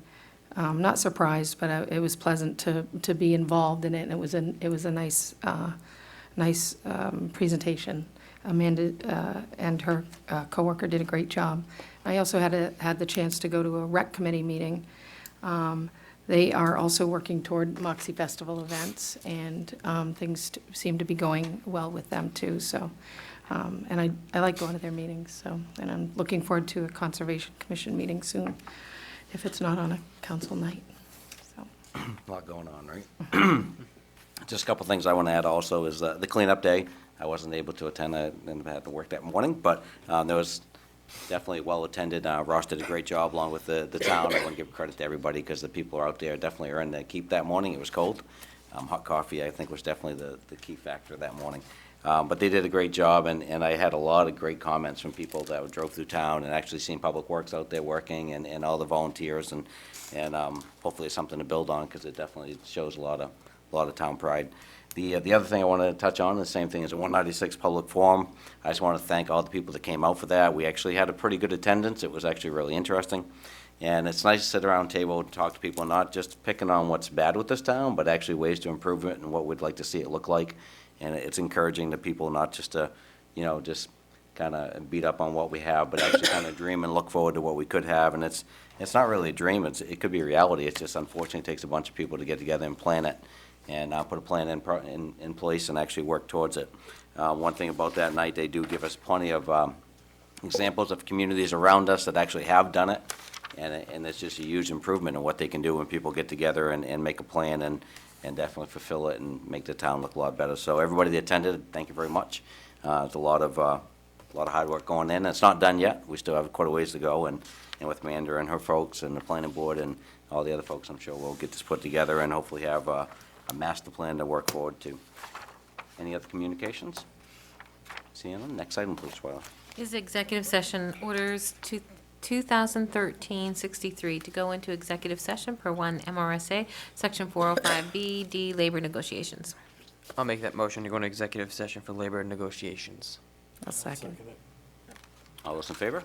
not surprised, but it was pleasant to be involved in it, and it was a nice presentation. Amanda and her coworker did a great job. I also had the chance to go to a rec committee meeting. They are also working toward Moxie Festival events, and things seem to be going well with them too. So, and I like going to their meetings. So, and I'm looking forward to a Conservation Commission meeting soon, if it's not on a council night. So. A lot going on, right? Just a couple things I want to add also is the cleanup day. I wasn't able to attend, and I had to work that morning, but there was definitely well-attended. Ross did a great job along with the town. I want to give credit to everybody because the people are out there definitely earned their keep that morning. It was cold. Hot coffee, I think, was definitely the key factor that morning. But they did a great job, and I had a lot of great comments from people that drove through town and actually seen Public Works out there working and all the volunteers, and hopefully it's something to build on because it definitely shows a lot of town pride. The other thing I want to touch on, the same thing as the 196 Public Forum. I just want to thank all the people that came out for that. We actually had a pretty good attendance. It was actually really interesting. And it's nice to sit around a table and talk to people, not just picking on what's bad with this town, but actually ways to improve it and what we'd like to see it look like. And it's encouraging to people not just to, just kind of beat up on what we have, but actually kind of dream and look forward to what we could have. And it's not really a dream. It could be a reality. It's just unfortunately it takes a bunch of people to get together and plan it. and put a plan in place and actually work towards it. One thing about that night, they do give us plenty of examples of communities around us that actually have done it, and it's just a huge improvement in what they can do when people get together and make a plan and definitely fulfill it and make the town look a lot better. So everybody that attended, thank you very much. There's a lot of hard work going in. It's not done yet. We still have quite a ways to go, and with Amanda and her folks and the planning board and all the other folks, I'm sure we'll get this put together and hopefully have a master plan to work forward to. Any other communications? Seeing them, next item, please, Twyla. Is executive session orders 2013-63 to go into executive session per 1 MRSA, Section 405B, D, labor negotiations. I'll make that motion to go into executive session for labor negotiations. A second. All those in favor?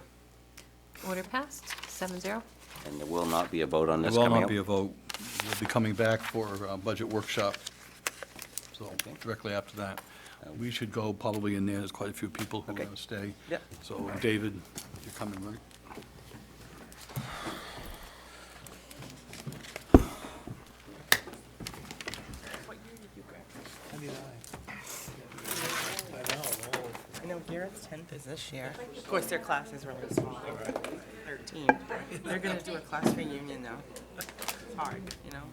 Order passed, 7-0. And there will not be a vote on There this will coming not up? be a vote. We'll be coming back for a budget workshop, so Okay. directly after that. We should go probably in there. There's quite a few people who are Okay. going to stay. Yep. So, David, you're coming, right? I know Garrett's 10th is this year. Of course, their class is really small. 13. They're going to do a class reunion, though. It's hard, you know?